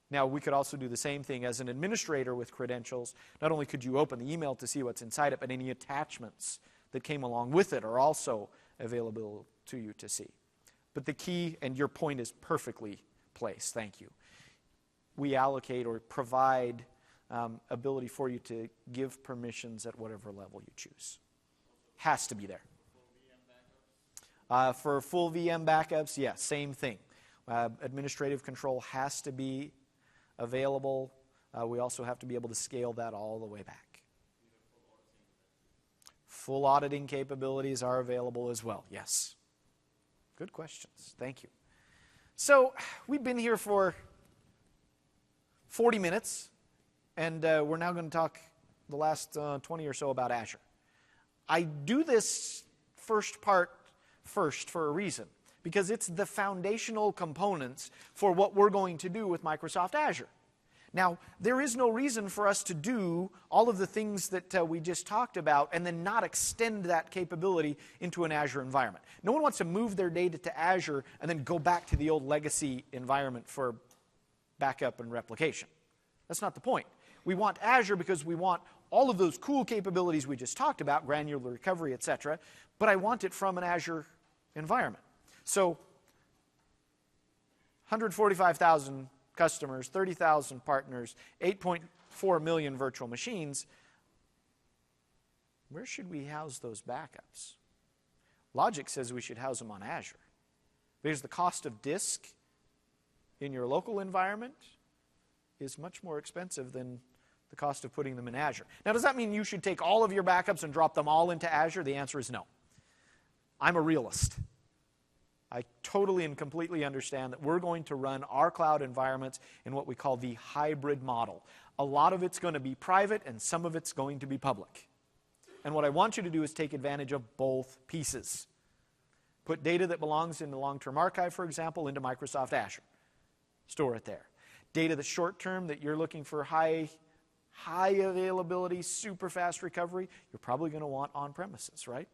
Now we could also do the same thing as an administrator with credentials. Not only could you open the email to see what's inside it, but any attachments that came along with it are also available to you to see. But the key, and your point is perfectly placed, thank you. We allocate or provide ability for you to give permissions at whatever level you choose. Has to be there. For full VM backups, yes, same thing. Administrative control has to be available. We also have to be able to scale that all the way back. Full auditing capabilities are available as well, yes. Good questions, thank you. So we've been here for 40 minutes, and we're now going to talk the last 20 or so about Azure. I do this first part first for a reason, because it's the foundational components for what we're going to do with Microsoft Azure. Now, there is no reason for us to do all of the things that we just talked about and then not extend that capability into an Azure environment. No one wants to move their data to Azure and then go back to the old legacy environment for backup and replication. That's not the point. We want Azure because we want all of those cool capabilities we just talked about, granular recovery, etc., but I want it from an Azure environment. So 145,000 customers, 30,000 partners, 8.4 million virtual machines. Where should we house those backups? Logic says we should house them on Azure, because the cost of disk in your local environment is much more expensive than the cost of putting them in Azure. Now, does that mean you should take all of your backups and drop them all into Azure? The answer is no. I'm a realist. I totally and completely understand that we're going to run our cloud environments in what we call the hybrid model. A lot of it's going to be private and some of it's going to be public. And what I want you to do is take advantage of both pieces. Put data that belongs in the long-term archive, for example, into Microsoft Azure. Store it there. Data that's short-term, that you're looking for high availability, super fast recovery, you're probably going to want on-premises, right?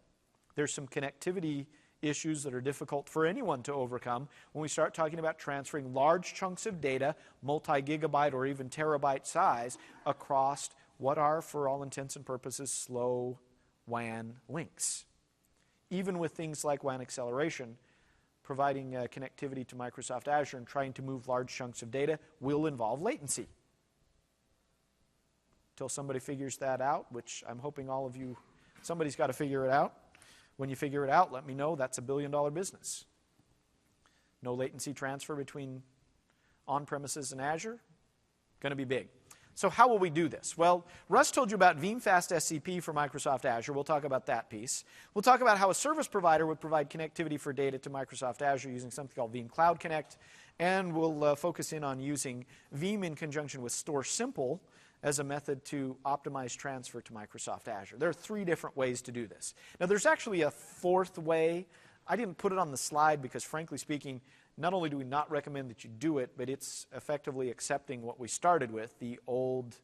There's some connectivity issues that are difficult for anyone to overcome when we start talking about transferring large chunks of data, multi-gigabyte or even terabyte size, across what are, for all intents and purposes, slow WAN links. Even with things like WAN acceleration, providing connectivity to Microsoft Azure and trying to move large chunks of data will involve latency. Until somebody figures that out, which I'm hoping all of you, somebody's got to figure it out. When you figure it out, let me know. That's a billion-dollar business. No latency transfer between on-premises and Azure. Going to be big. So how will we do this? Well, Russ told you about Veeam Fast SCP for Microsoft Azure. We'll talk about that piece. We'll talk about how a service provider would provide connectivity for data to Microsoft Azure using something called Veeam Cloud Connect. And we'll focus in on using Veeam in conjunction with Store Simple as a method to optimize transfer to Microsoft Azure. There are 3 different ways to do this. Now, there's actually a 4th way. I didn't put it on the slide because, frankly speaking, not only do we not recommend that you do it, but it's effectively accepting what we started with, the old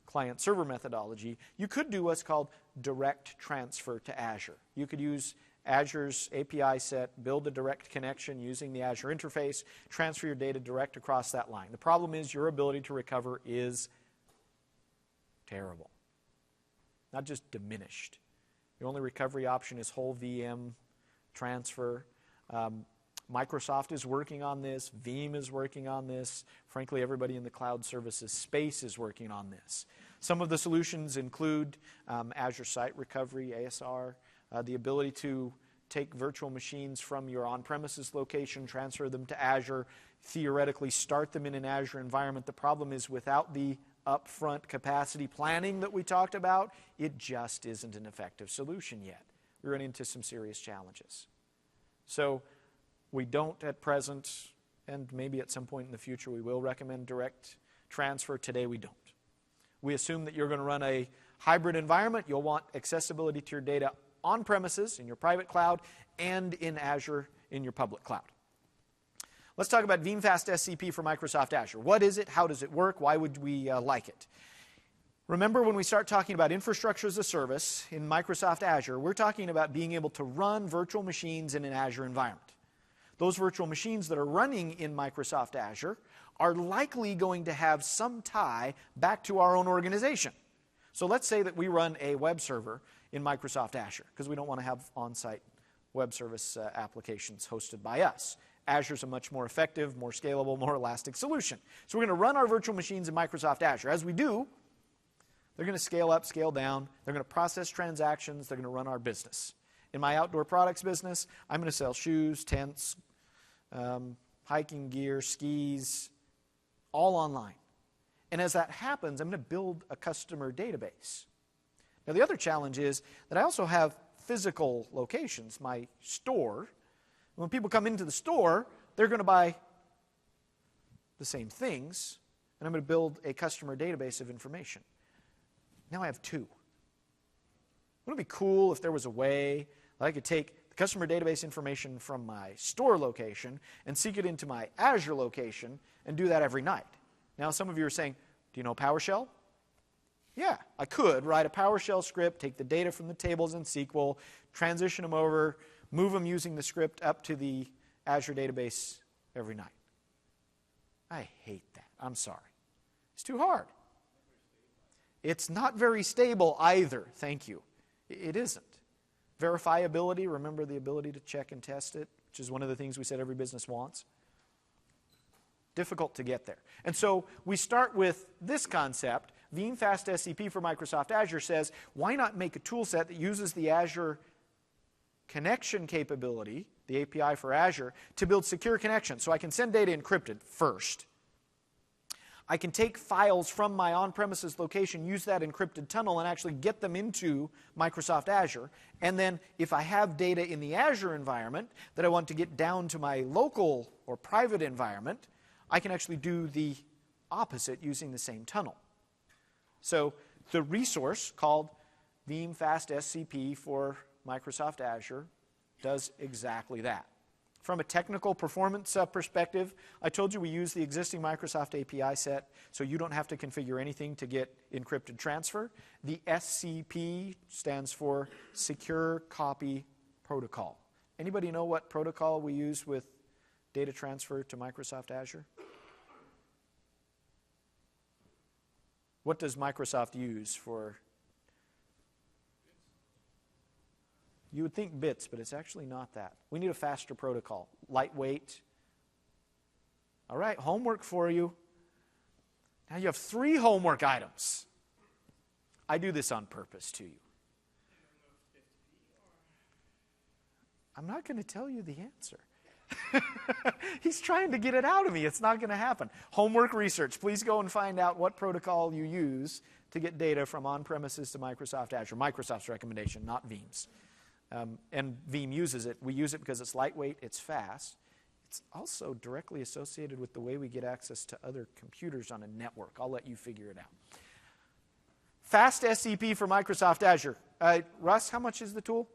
client-server methodology. You could do what's called direct transfer to Azure. You could use Azure's API set, build a direct connection using the Azure interface, transfer your data direct across that line. The problem is your ability to recover is terrible, not just diminished. The only recovery option is whole VM transfer. Microsoft is working on this. Veeam is working on this. Frankly, everybody in the cloud services space is working on this. Some of the solutions include Azure Site Recovery, ASR, the ability to take virtual machines from your on-premises location, transfer them to Azure, theoretically start them in an Azure environment. The problem is without the upfront capacity planning that we talked about, it just isn't an effective solution yet. We run into some serious challenges. So we don't at present, and maybe at some point in the future we will recommend direct transfer. Today we don't. We assume that you're going to run a hybrid environment. You'll want accessibility to your data on premises, in your private cloud, and in Azure in your public cloud. Let's talk about Veeam Fast SCP for Microsoft Azure. What is it? How does it work? Why would we like it? Remember, when we start talking about infrastructure as a service in Microsoft Azure, we're talking about being able to run virtual machines in an Azure environment. Those virtual machines that are running in Microsoft Azure are likely going to have some tie back to our own organization. So let's say that we run a web server in Microsoft Azure, because we don't want to have on-site web service applications hosted by us. Azure's a much more effective, more scalable, more elastic solution. So we're going to run our virtual machines in Microsoft Azure. As we do, they're going to scale up, scale down. They're going to process transactions. They're going to run our business. In my outdoor products business, I'm going to sell shoes, tents, hiking gear, skis, all online. And as that happens, I'm going to build a customer database. Now, the other challenge is that I also have physical locations, my store. When people come into the store, they're going to buy the same things, and I'm going to build a customer database of information. Now I have two. Wouldn't it be cool if there was a way that I could take the customer database information from my store location and seek it into my Azure location and do that every night? Now, some of you are saying, do you know PowerShell? Yeah, I could write a PowerShell script, take the data from the tables in SQL, transition them over, move them using the script up to the Azure database every night. I hate that. I'm sorry. It's too hard. It's not very stable either. Thank you. It isn't. Verifiability, remember the ability to check and test it, which is one of the things we said every business wants. Difficult to get there. And so we start with this concept. Veeam Fast SCP for Microsoft Azure says, why not make a tool set that uses the Azure connection capability, the API for Azure, to build secure connections. So I can send data encrypted first. I can take files from my on-premises location, use that encrypted tunnel, and actually get them into Microsoft Azure. And then if I have data in the Azure environment that I want to get down to my local or private environment, I can actually do the opposite using the same tunnel. So the resource called Veeam Fast SCP for Microsoft Azure does exactly that. From a technical performance perspective, I told you we use the existing Microsoft API set, so you don't have to configure anything to get encrypted transfer. The SCP stands for Secure Copy Protocol. Anybody know what protocol we use with data transfer to Microsoft Azure? What does Microsoft use for? You would think bits, but it's actually not that. We need a faster protocol, lightweight. All right, homework for you. Now you have 3 homework items. I do this on purpose to you. I'm not going to tell you the answer. He's trying to get it out of me. It's not going to happen. Homework research. Please go and find out what protocol you use to get data from on-premises to Microsoft Azure. Microsoft's recommendation, not Veeam's. And Veeam uses it. We use it because it's lightweight, it's fast. It's also directly associated with the way we get access to other computers on a network. I'll let you figure it out. Fast SCP for Microsoft Azure. Russ, how much is the tool?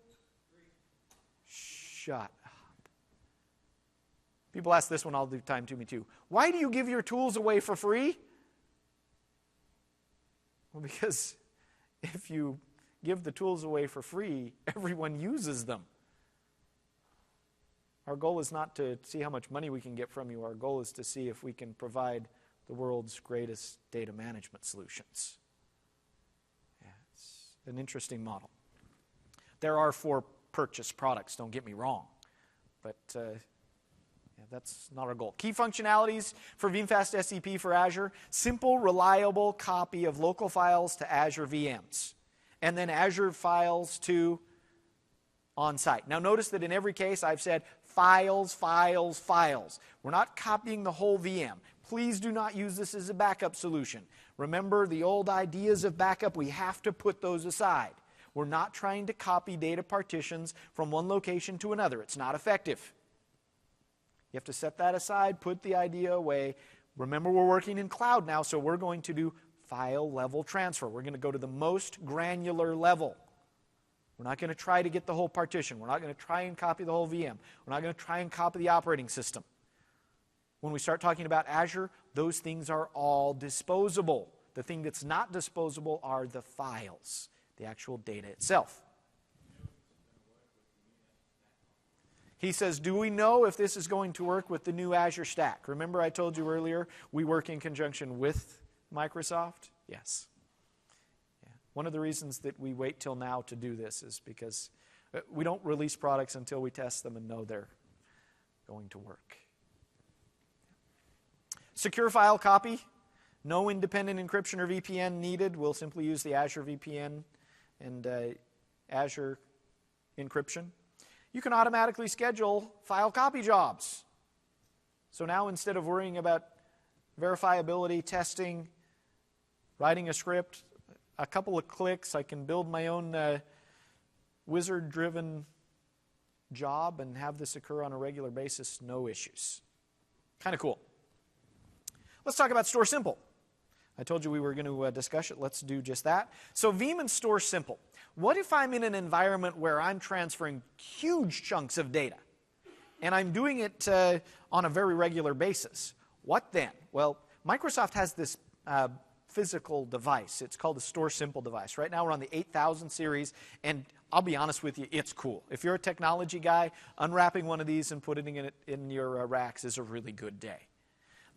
Shut up. People ask this one all the time to me too. Why do you give your tools away for free? Well, because if you give the tools away for free, everyone uses them. Our goal is not to see how much money we can get from you. Our goal is to see if we can provide the world's greatest data management solutions. Yeah, it's an interesting model. There are for-purchase products, don't get me wrong, but that's not our goal. Key functionalities for Veeam Fast SCP for Azure: simple, reliable copy of local files to Azure VMs, and then Azure files to on-site. Now notice that in every case I've said files, files, files. We're not copying the whole VM. Please do not use this as a backup solution. Remember the old ideas of backup, we have to put those aside. We're not trying to copy data partitions from one location to another. It's not effective. You have to set that aside, put the idea away. Remember, we're working in cloud now, so we're going to do file level transfer. We're going to go to the most granular level. We're not going to try to get the whole partition. We're not going to try and copy the whole VM. We're not going to try and copy the operating system. When we start talking about Azure, those things are all disposable. The thing that's not disposable are the files, the actual data itself. He says, do we know if this is going to work with the new Azure stack? Remember I told you earlier we work in conjunction with Microsoft? Yes. Yeah. One of the reasons that we wait till now to do this is because we don't release products until we test them and know they're going to work. Secure file copy. No independent encryption or VPN needed. We'll simply use the Azure VPN and Azure encryption. You can automatically schedule file copy jobs. So now instead of worrying about verifiability, testing, writing a script, a couple of clicks, I can build my own wizard-driven job and have this occur on a regular basis, no issues. Kind of cool. Let's talk about Store Simple. I told you we were going to discuss it. Let's do just that. So Veeam and Store Simple. What if I'm in an environment where I'm transferring huge chunks of data and I'm doing it on a very regular basis? What then? Well, Microsoft has this physical device. It's called the Store Simple device. Right now we're on the 8000 series, and I'll be honest with you, it's cool. If you're a technology guy, unwrapping one of these and putting it in your racks is a really good day.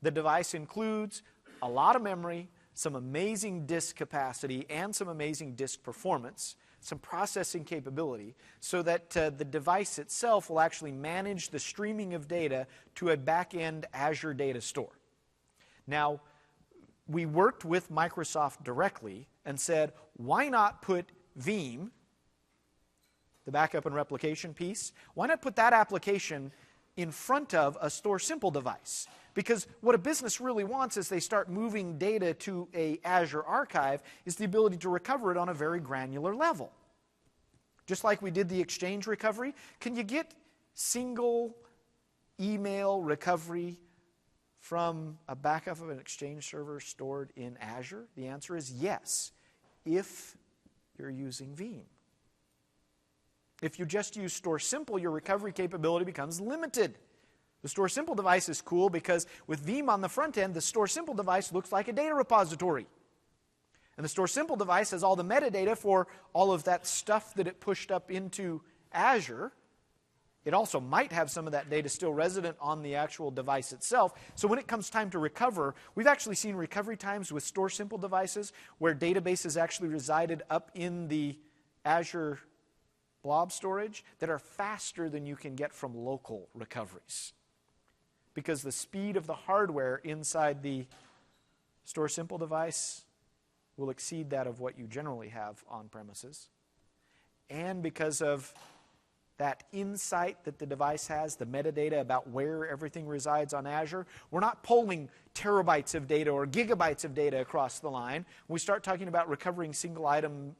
The device includes a lot of memory, some amazing disk capacity, and some amazing disk performance, some processing capability, so that the device itself will actually manage the streaming of data to a back-end Azure data store. Now, we worked with Microsoft directly and said, why not put Veeam, the backup and replication piece, why not put that application in front of a Store Simple device? Because what a business really wants as they start moving data to an Azure archive is the ability to recover it on a very granular level. Just like we did the Exchange recovery, can you get single email recovery from a backup of an Exchange server stored in Azure? The answer is yes, if you're using Veeam. If you just use Store Simple, your recovery capability becomes limited. The Store Simple device is cool because with Veeam on the front end, the Store Simple device looks like a data repository. And the Store Simple device has all the metadata for all of that stuff that it pushed up into Azure. It also might have some of that data still resident on the actual device itself. So when it comes time to recover, we've actually seen recovery times with Store Simple devices where databases actually resided up in the Azure blob storage that are faster than you can get from local recoveries, because the speed of the hardware inside the Store Simple device will exceed that of what you generally have on premises. And because of that insight that the device has, the metadata about where everything resides on Azure, we're not pulling terabytes of data or gigabytes of data across the line. When we start talking about recovering single item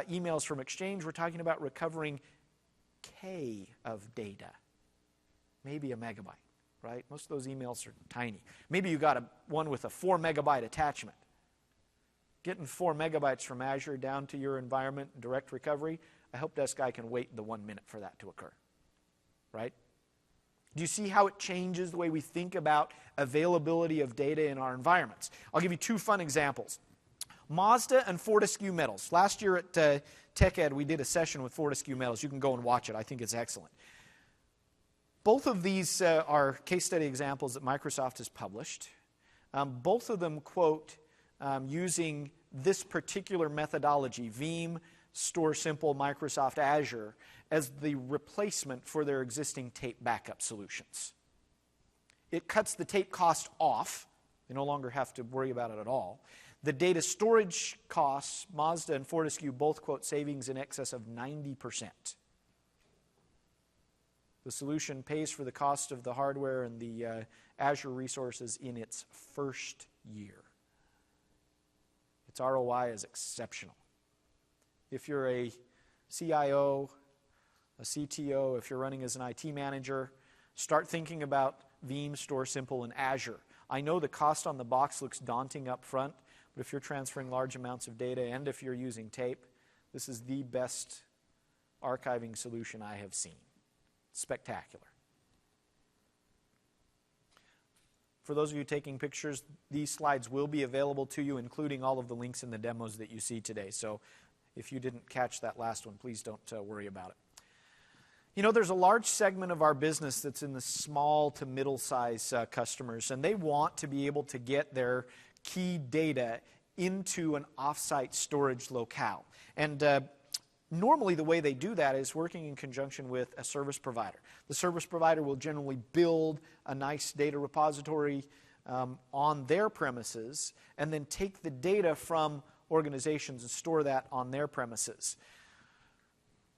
emails from Exchange, we're talking about recovering K of data, maybe a megabyte. Right? Most of those emails are tiny. Maybe you got one with a 4 megabyte attachment. Getting 4 megabytes from Azure down to your environment, direct recovery, a help desk guy can wait the 1 minute for that to occur. Right? Do you see how it changes the way we think about availability of data in our environments? I'll give you two fun examples. Mazda and Fortescue Metals. Last year at TechEd, we did a session with Fortescue Metals. You can go and watch it. I think it's excellent. Both of these are case study examples that Microsoft has published. Both of them quote using this particular methodology, Veeam, Store Simple, Microsoft Azure, as the replacement for their existing tape backup solutions. It cuts the tape cost off. They no longer have to worry about it at all. The data storage costs, Mazda and Fortescue both quote savings in excess of 90%. The solution pays for the cost of the hardware and the Azure resources in its first year. Its ROI is exceptional. If you're a CIO, a CTO, if you're running as an IT manager, start thinking about Veeam, Store Simple, and Azure. I know the cost on the box looks daunting up front, but if you're transferring large amounts of data and if you're using tape, this is the best archiving solution I have seen. Spectacular. For those of you taking pictures, these slides will be available to you, including all of the links in the demos that you see today. So if you didn't catch that last one, please don't worry about it. You know, there's a large segment of our business that's in the small to middle-size customers, and they want to be able to get their key data into an off-site storage locale. And normally the way they do that is working in conjunction with a service provider. The service provider will generally build a nice data repository on their premises and then take the data from organizations and store that on their premises.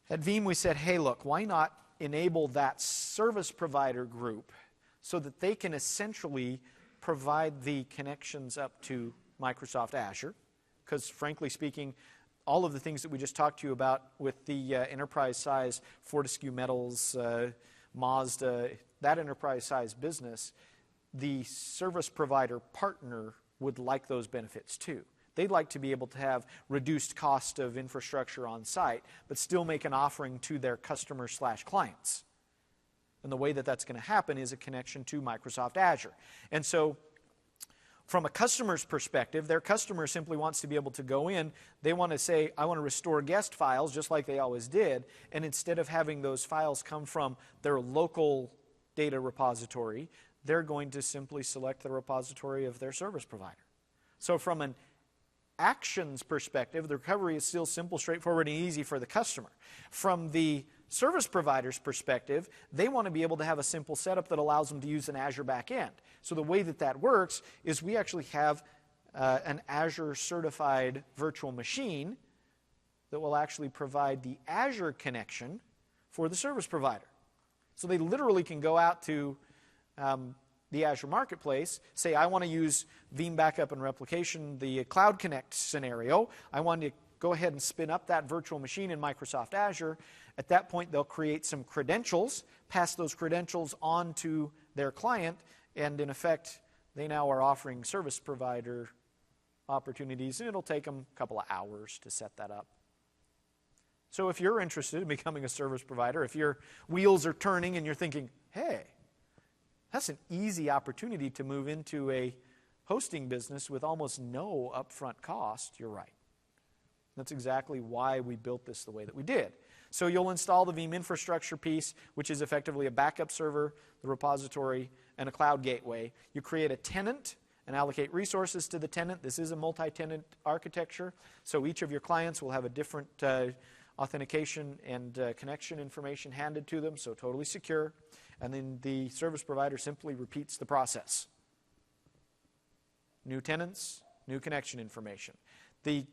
At Veeam we said, hey look, why not enable that service provider group so that they can essentially provide the connections up to Microsoft Azure, because frankly speaking, all of the things that we just talked to you about with the enterprise size Fortescue Metals, Mazda, that enterprise size business, the service provider partner would like those benefits too. They'd like to be able to have reduced cost of infrastructure on site, but still make an offering to their customers/clients. And the way that that's going to happen is a connection to Microsoft Azure. And so from a customer's perspective, their customer simply wants to be able to go in. They want to say, I want to restore guest files just like they always did. And instead of having those files come from their local data repository, they're going to simply select the repository of their service provider. So from an actions perspective, the recovery is still simple, straightforward, and easy for the customer. From the service provider's perspective, they want to be able to have a simple setup that allows them to use an Azure backend. So the way that that works is we actually have an Azure certified virtual machine that will actually provide the Azure connection for the service provider. So they literally can go out to the Azure Marketplace, say I want to use Veeam Backup and Replication, the Cloud Connect scenario. I want to go ahead and spin up that virtual machine in Microsoft Azure. At that point, they'll create some credentials, pass those credentials on to their client, and in effect, they now are offering service provider opportunities, and it'll take them a couple of hours to set that up. So if you're interested in becoming a service provider, if your wheels are turning and you're thinking, hey, that's an easy opportunity to move into a hosting business with almost no upfront cost, you're right. That's exactly why we built this the way that we did. So you'll install the Veeam infrastructure piece, which is effectively a backup server, the repository, and a cloud gateway. You create a tenant and allocate resources to the tenant. This is a multi-tenant architecture, so each of your clients will have a different authentication and connection information handed to them, so totally secure. And then the service provider simply repeats the process. New tenants, new connection information. The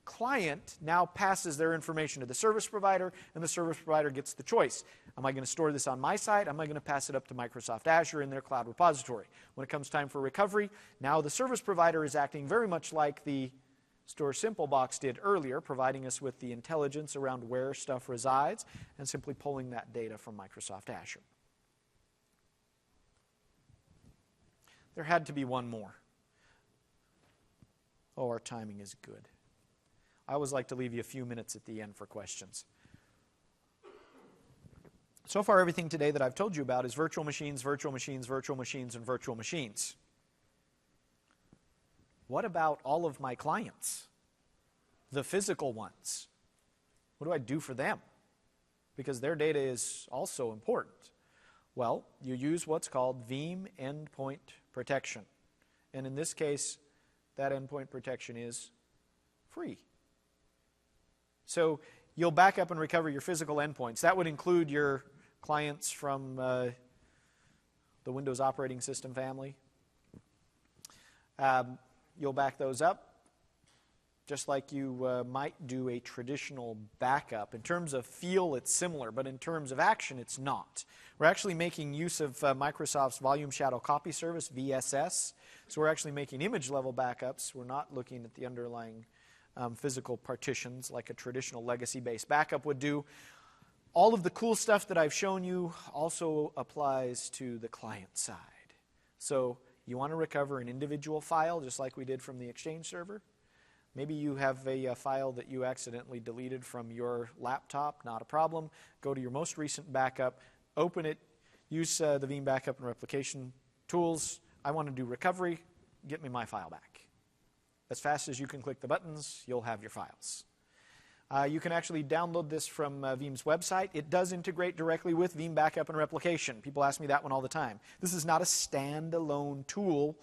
client now passes their information to the service provider, and the service provider gets the choice. Am I going to store this on my site? Am I going to pass it up to Microsoft Azure in their cloud repository? When it comes time for recovery, now the service provider is acting very much like the Store Simple box did earlier, providing us with the intelligence around where stuff resides and simply pulling that data from Microsoft Azure. There had to be one more. Oh, our timing is good. I always like to leave you a few minutes at the end for questions. So far, everything today that I've told you about is virtual machines, virtual machines, virtual machines, and virtual machines. What about all of my clients? The physical ones. What do I do for them? Because their data is also important. Well, you use what's called Veeam endpoint protection. And in this case, that endpoint protection is free. So you'll back up and recover your physical endpoints. That would include your clients from the Windows operating system family. You'll back those up just like you might do a traditional backup. In terms of feel, it's similar, but in terms of action, it's not. We're actually making use of Microsoft's Volume Shadow Copy Service, VSS. So we're actually making image-level backups. We're not looking at the underlying physical partitions like a traditional legacy-based backup would do. All of the cool stuff that I've shown you also applies to the client side. So you want to recover an individual file just like we did from the Exchange server. Maybe you have a file that you accidentally deleted from your laptop, not a problem. Go to your most recent backup, open it, use the Veeam backup and replication tools. I want to do recovery, get me my file back. As fast as you can click the buttons, you'll have your files. You can actually download this from Veeam's website. It does integrate directly with Veeam backup and replication. People ask me that one all the time. This is not a standalone tool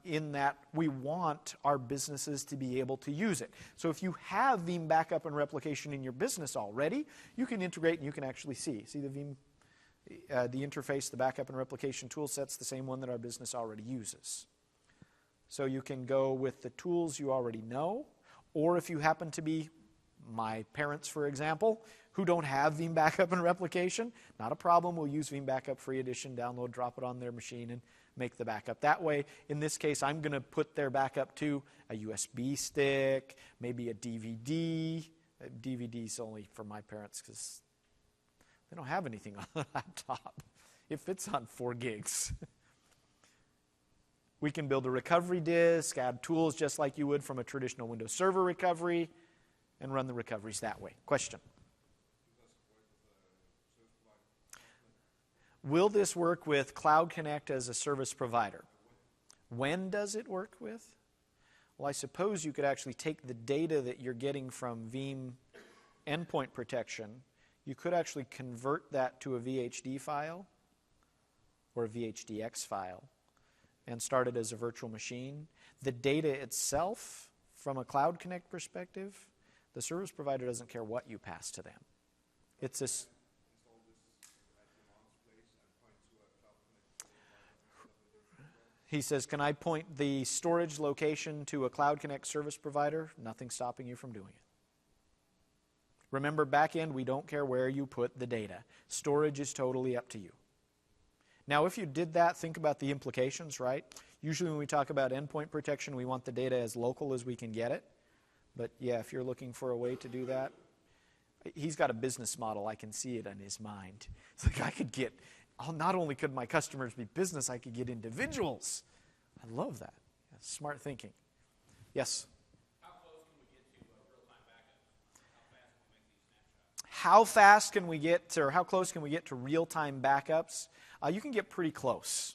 in that we want our businesses to be able to use it. So if you have Veeam backup and replication in your business already, you can integrate and you can actually see the Veeam, the interface, the backup and replication tool set's the same one that our business already uses. So you can go with the tools you already know, or if you happen to be my parents, for example, who don't have Veeam backup and replication, not a problem. We'll use Veeam backup free edition, download, drop it on their machine, and make the backup. That way, in this case, I'm going to put their backup to a USB stick, maybe a DVD. DVD's only for my parents because they don't have anything on the laptop. It fits on 4 gigs. We can build a recovery disk, add tools just like you would from a traditional Windows Server recovery, and run the recoveries that way. Question? Will this work with Cloud Connect as a service provider? When does it work with? Well, I suppose you could actually take the data that you're getting from Veeam endpoint protection. You could actually convert that to a VHD file or a VHDX file and start it as a virtual machine. The data itself, from a Cloud Connect perspective, the service provider doesn't care what you pass to them. It's a... He says, can I point the storage location to a Cloud Connect service provider? Nothing's stopping you from doing it. Remember, back end, we don't care where you put the data. Storage is totally up to you. Now, if you did that, think about the implications, right? Usually when we talk about endpoint protection, we want the data as local as we can get it. But yeah, if you're looking for a way to do that, he's got a business model. I can see it in his mind. It's like I could get... Not only could my customers be business, I could get individuals. I love that. That's smart thinking. Yes? How close can we get to real-time backups? How fast can we get to, or how close can we get to real-time backups? You can get pretty close.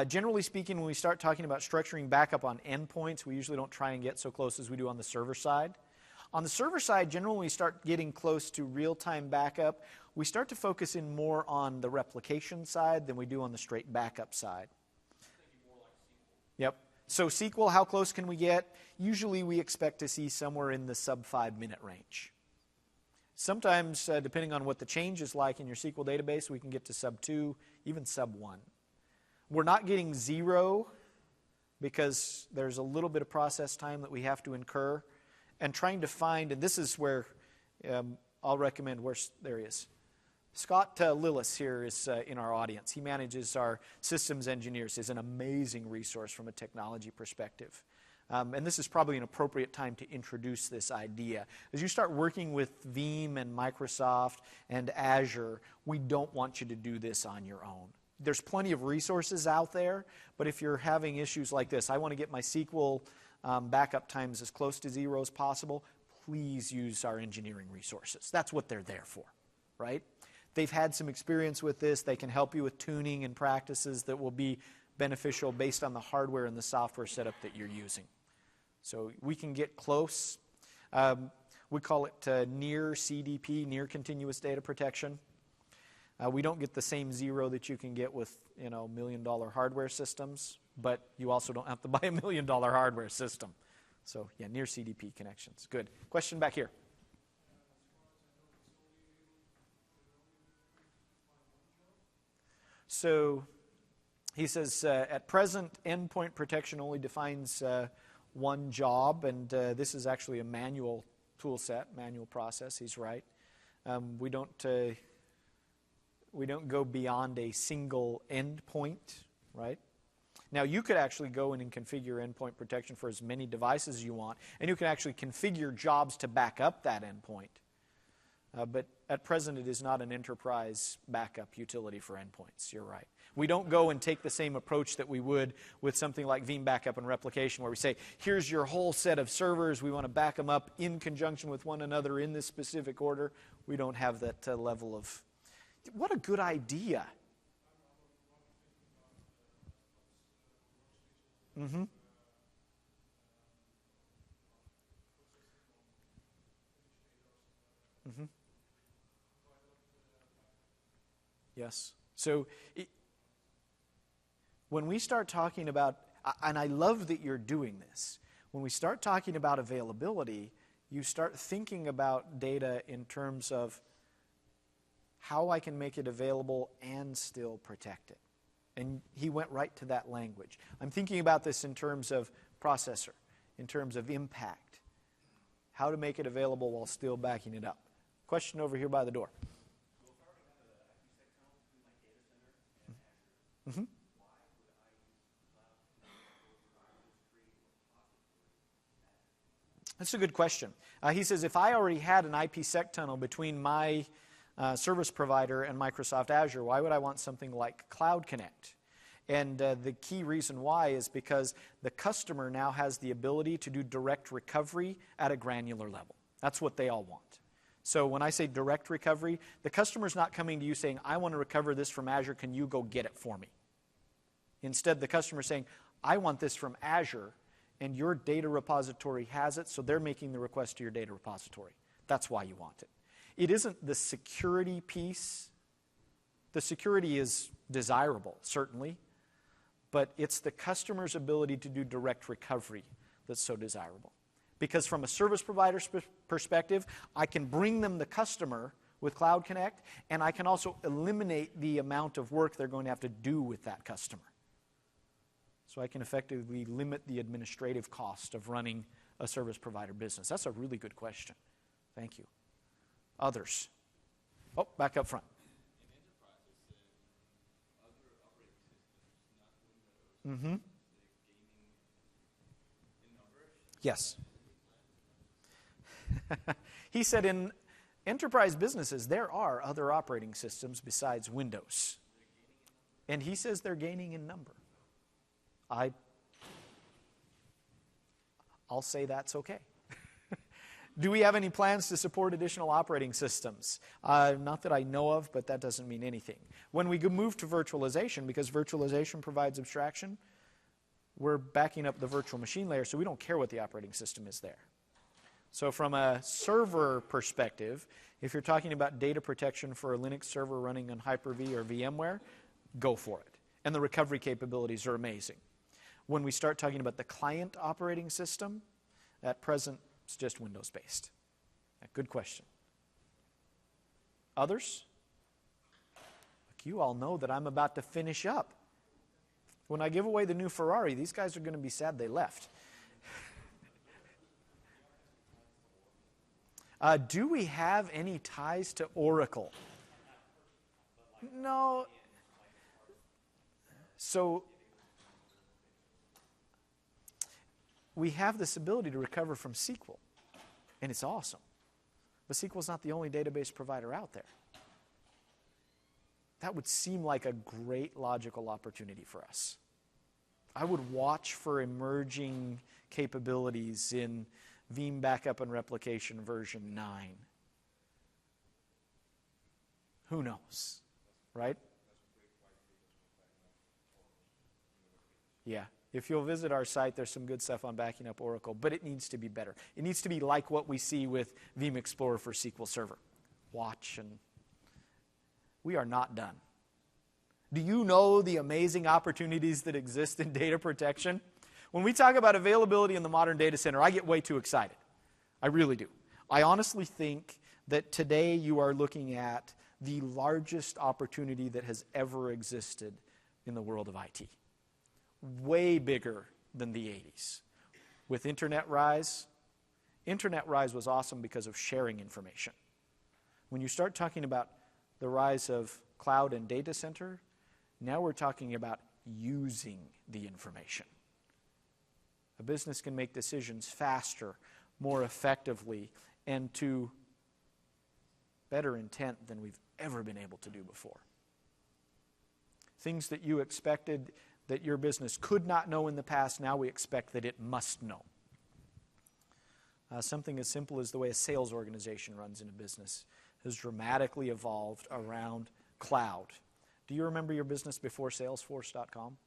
Generally speaking, when we start talking about structuring backup on endpoints, we usually don't try and get so close as we do on the server side. On the server side, generally when we start getting close to real-time backup, we start to focus in more on the replication side than we do on the straight backup side. More like SQL. Yep. So SQL, how close can we get? Usually we expect to see somewhere in the sub 5-minute range. Sometimes, depending on what the change is like in your SQL database, we can get to sub 2, even sub 1. We're not getting 0 because there's a little bit of process time that we have to incur. And trying to find, and this is where I'll recommend, there he is. Scott Lillis here is in our audience. He manages our systems engineers. He's an amazing resource from a technology perspective. And this is probably an appropriate time to introduce this idea. As you start working with Veeam and Microsoft and Azure, we don't want you to do this on your own. There's plenty of resources out there, but if you're having issues like this, I want to get my SQL backup times as close to 0 as possible, please use our engineering resources. That's what they're there for, right? They've had some experience with this. They can help you with tuning and practices that will be beneficial based on the hardware and the software setup that you're using. So we can get close. We call it near CDP, near continuous data protection. We don't get the same zero that you can get with, $1 million hardware systems, but you also don't have to buy $1 million hardware system. So, yeah, near CDP connections. Good. Question back here. So, he says, at present, endpoint protection only defines one job, and this is actually a manual tool set, manual process. He's right. We don't go beyond a single endpoint, right? Now, you could actually go in and configure endpoint protection for as many devices as you want, and you can actually configure jobs to back up that endpoint. But at present, it is not an enterprise backup utility for endpoints. You're right. We don't go and take the same approach that we would with something like Veeam backup and replication, where we say, here's your whole set of servers. We want to back them up in conjunction with one another in this specific order. We don't have that level of... What a good idea. Mm-hmm. Mm-hmm. Yes. So when we start talking about, and I love that you're doing this, when we start talking about availability, you start thinking about data in terms of how I can make it available and still protect it. And he went right to that language. I'm thinking about this in terms of processor, in terms of impact, how to make it available while still backing it up. Question over here by the door. Mm-hmm. That's a good question. He says, if I already had an IPsec tunnel between my service provider and Microsoft Azure, why would I want something like Cloud Connect? And the key reason why is because the customer now has the ability to do direct recovery at a granular level. That's what they all want. So when I say direct recovery, the customer's not coming to you saying, I want to recover this from Azure, can you go get it for me? Instead, the customer's saying, I want this from Azure, and your data repository has it, so they're making the request to your data repository. That's why you want it. It isn't the security piece. The security is desirable, certainly, but it's the customer's ability to do direct recovery that's so desirable. Because from a service provider's perspective, I can bring them the customer with Cloud Connect, and I can also eliminate the amount of work they're going to have to do with that customer. So I can effectively limit the administrative cost of running a service provider business. That's a really good question. Thank you. Others? Oh, back up front. Mm-hmm. Yes. He said in enterprise businesses, there are other operating systems besides Windows. And he says they're gaining in number. I'll say that's okay. Do we have any plans to support additional operating systems? Not that I know of, but that doesn't mean anything. When we move to virtualization, because virtualization provides abstraction, we're backing up the virtual machine layer, so we don't care what the operating system is there. So from a server perspective, if you're talking about data protection for a Linux server running on Hyper-V or VMware, go for it. And the recovery capabilities are amazing. When we start talking about the client operating system, at present, it's just Windows-based. Good question. Others? Look, you all know that I'm about to finish up. When I give away the new Ferrari, these guys are going to be sad they left. Do we have any ties to Oracle? No. So we have this ability to recover from SQL, and it's awesome. But SQL is not the only database provider out there. That would seem like a great logical opportunity for us. I would watch for emerging capabilities in Veeam backup and replication version 9. Who knows, right? Yeah. If you'll visit our site, there's some good stuff on backing up Oracle, but it needs to be better. It needs to be like what we see with Veeam Explorer for SQL Server. Watch and we are not done. Do you know the amazing opportunities that exist in data protection? When we talk about availability in the modern data center, I get way too excited. I really do. I honestly think that today you are looking at the largest opportunity that has ever existed in the world of IT. Way bigger than the 80s. With Internet rise was awesome because of sharing information. When you start talking about the rise of cloud and data center, now we're talking about using the information. A business can make decisions faster, more effectively, and to better intent than we've ever been able to do before. Things that you expected that your business could not know in the past, now we expect that it must know. Something as simple as the way a sales organization runs in a business has dramatically evolved around cloud. Do you remember your business before Salesforce.com?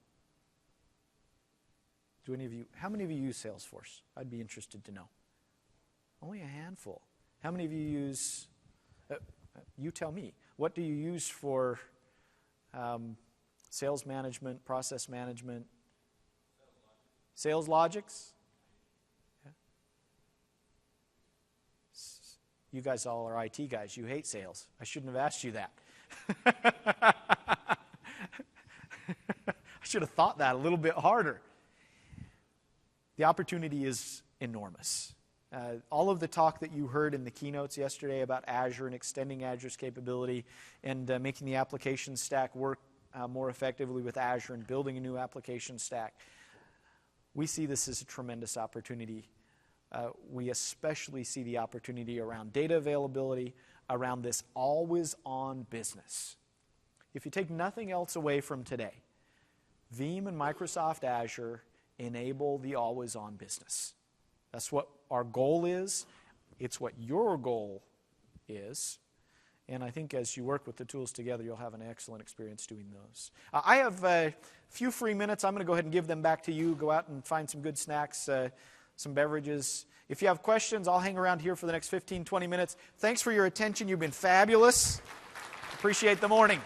How many of you use Salesforce? I'd be interested to know. Only a handful. How many of you use, you tell me, what do you use for sales management, process management? Sales Logics? Yeah. You guys all are IT guys. You hate sales. I shouldn't have asked you that. I should have thought that a little bit harder. The opportunity is enormous. All of the talk that you heard in the keynotes yesterday about Azure and extending Azure's capability and making the application stack work more effectively with Azure and building a new application stack, we see this as a tremendous opportunity. We especially see the opportunity around data availability, around this always-on business. If you take nothing else away from today, Veeam and Microsoft Azure enable the always-on business. That's what our goal is. It's what your goal is. And I think as you work with the tools together, you'll have an excellent experience doing those. I have a few free minutes. I'm going to go ahead and give them back to you. Go out and find some good snacks, some beverages. If you have questions, I'll hang around here for the next 15, 20 minutes. Thanks for your attention. You've been fabulous. Appreciate the morning.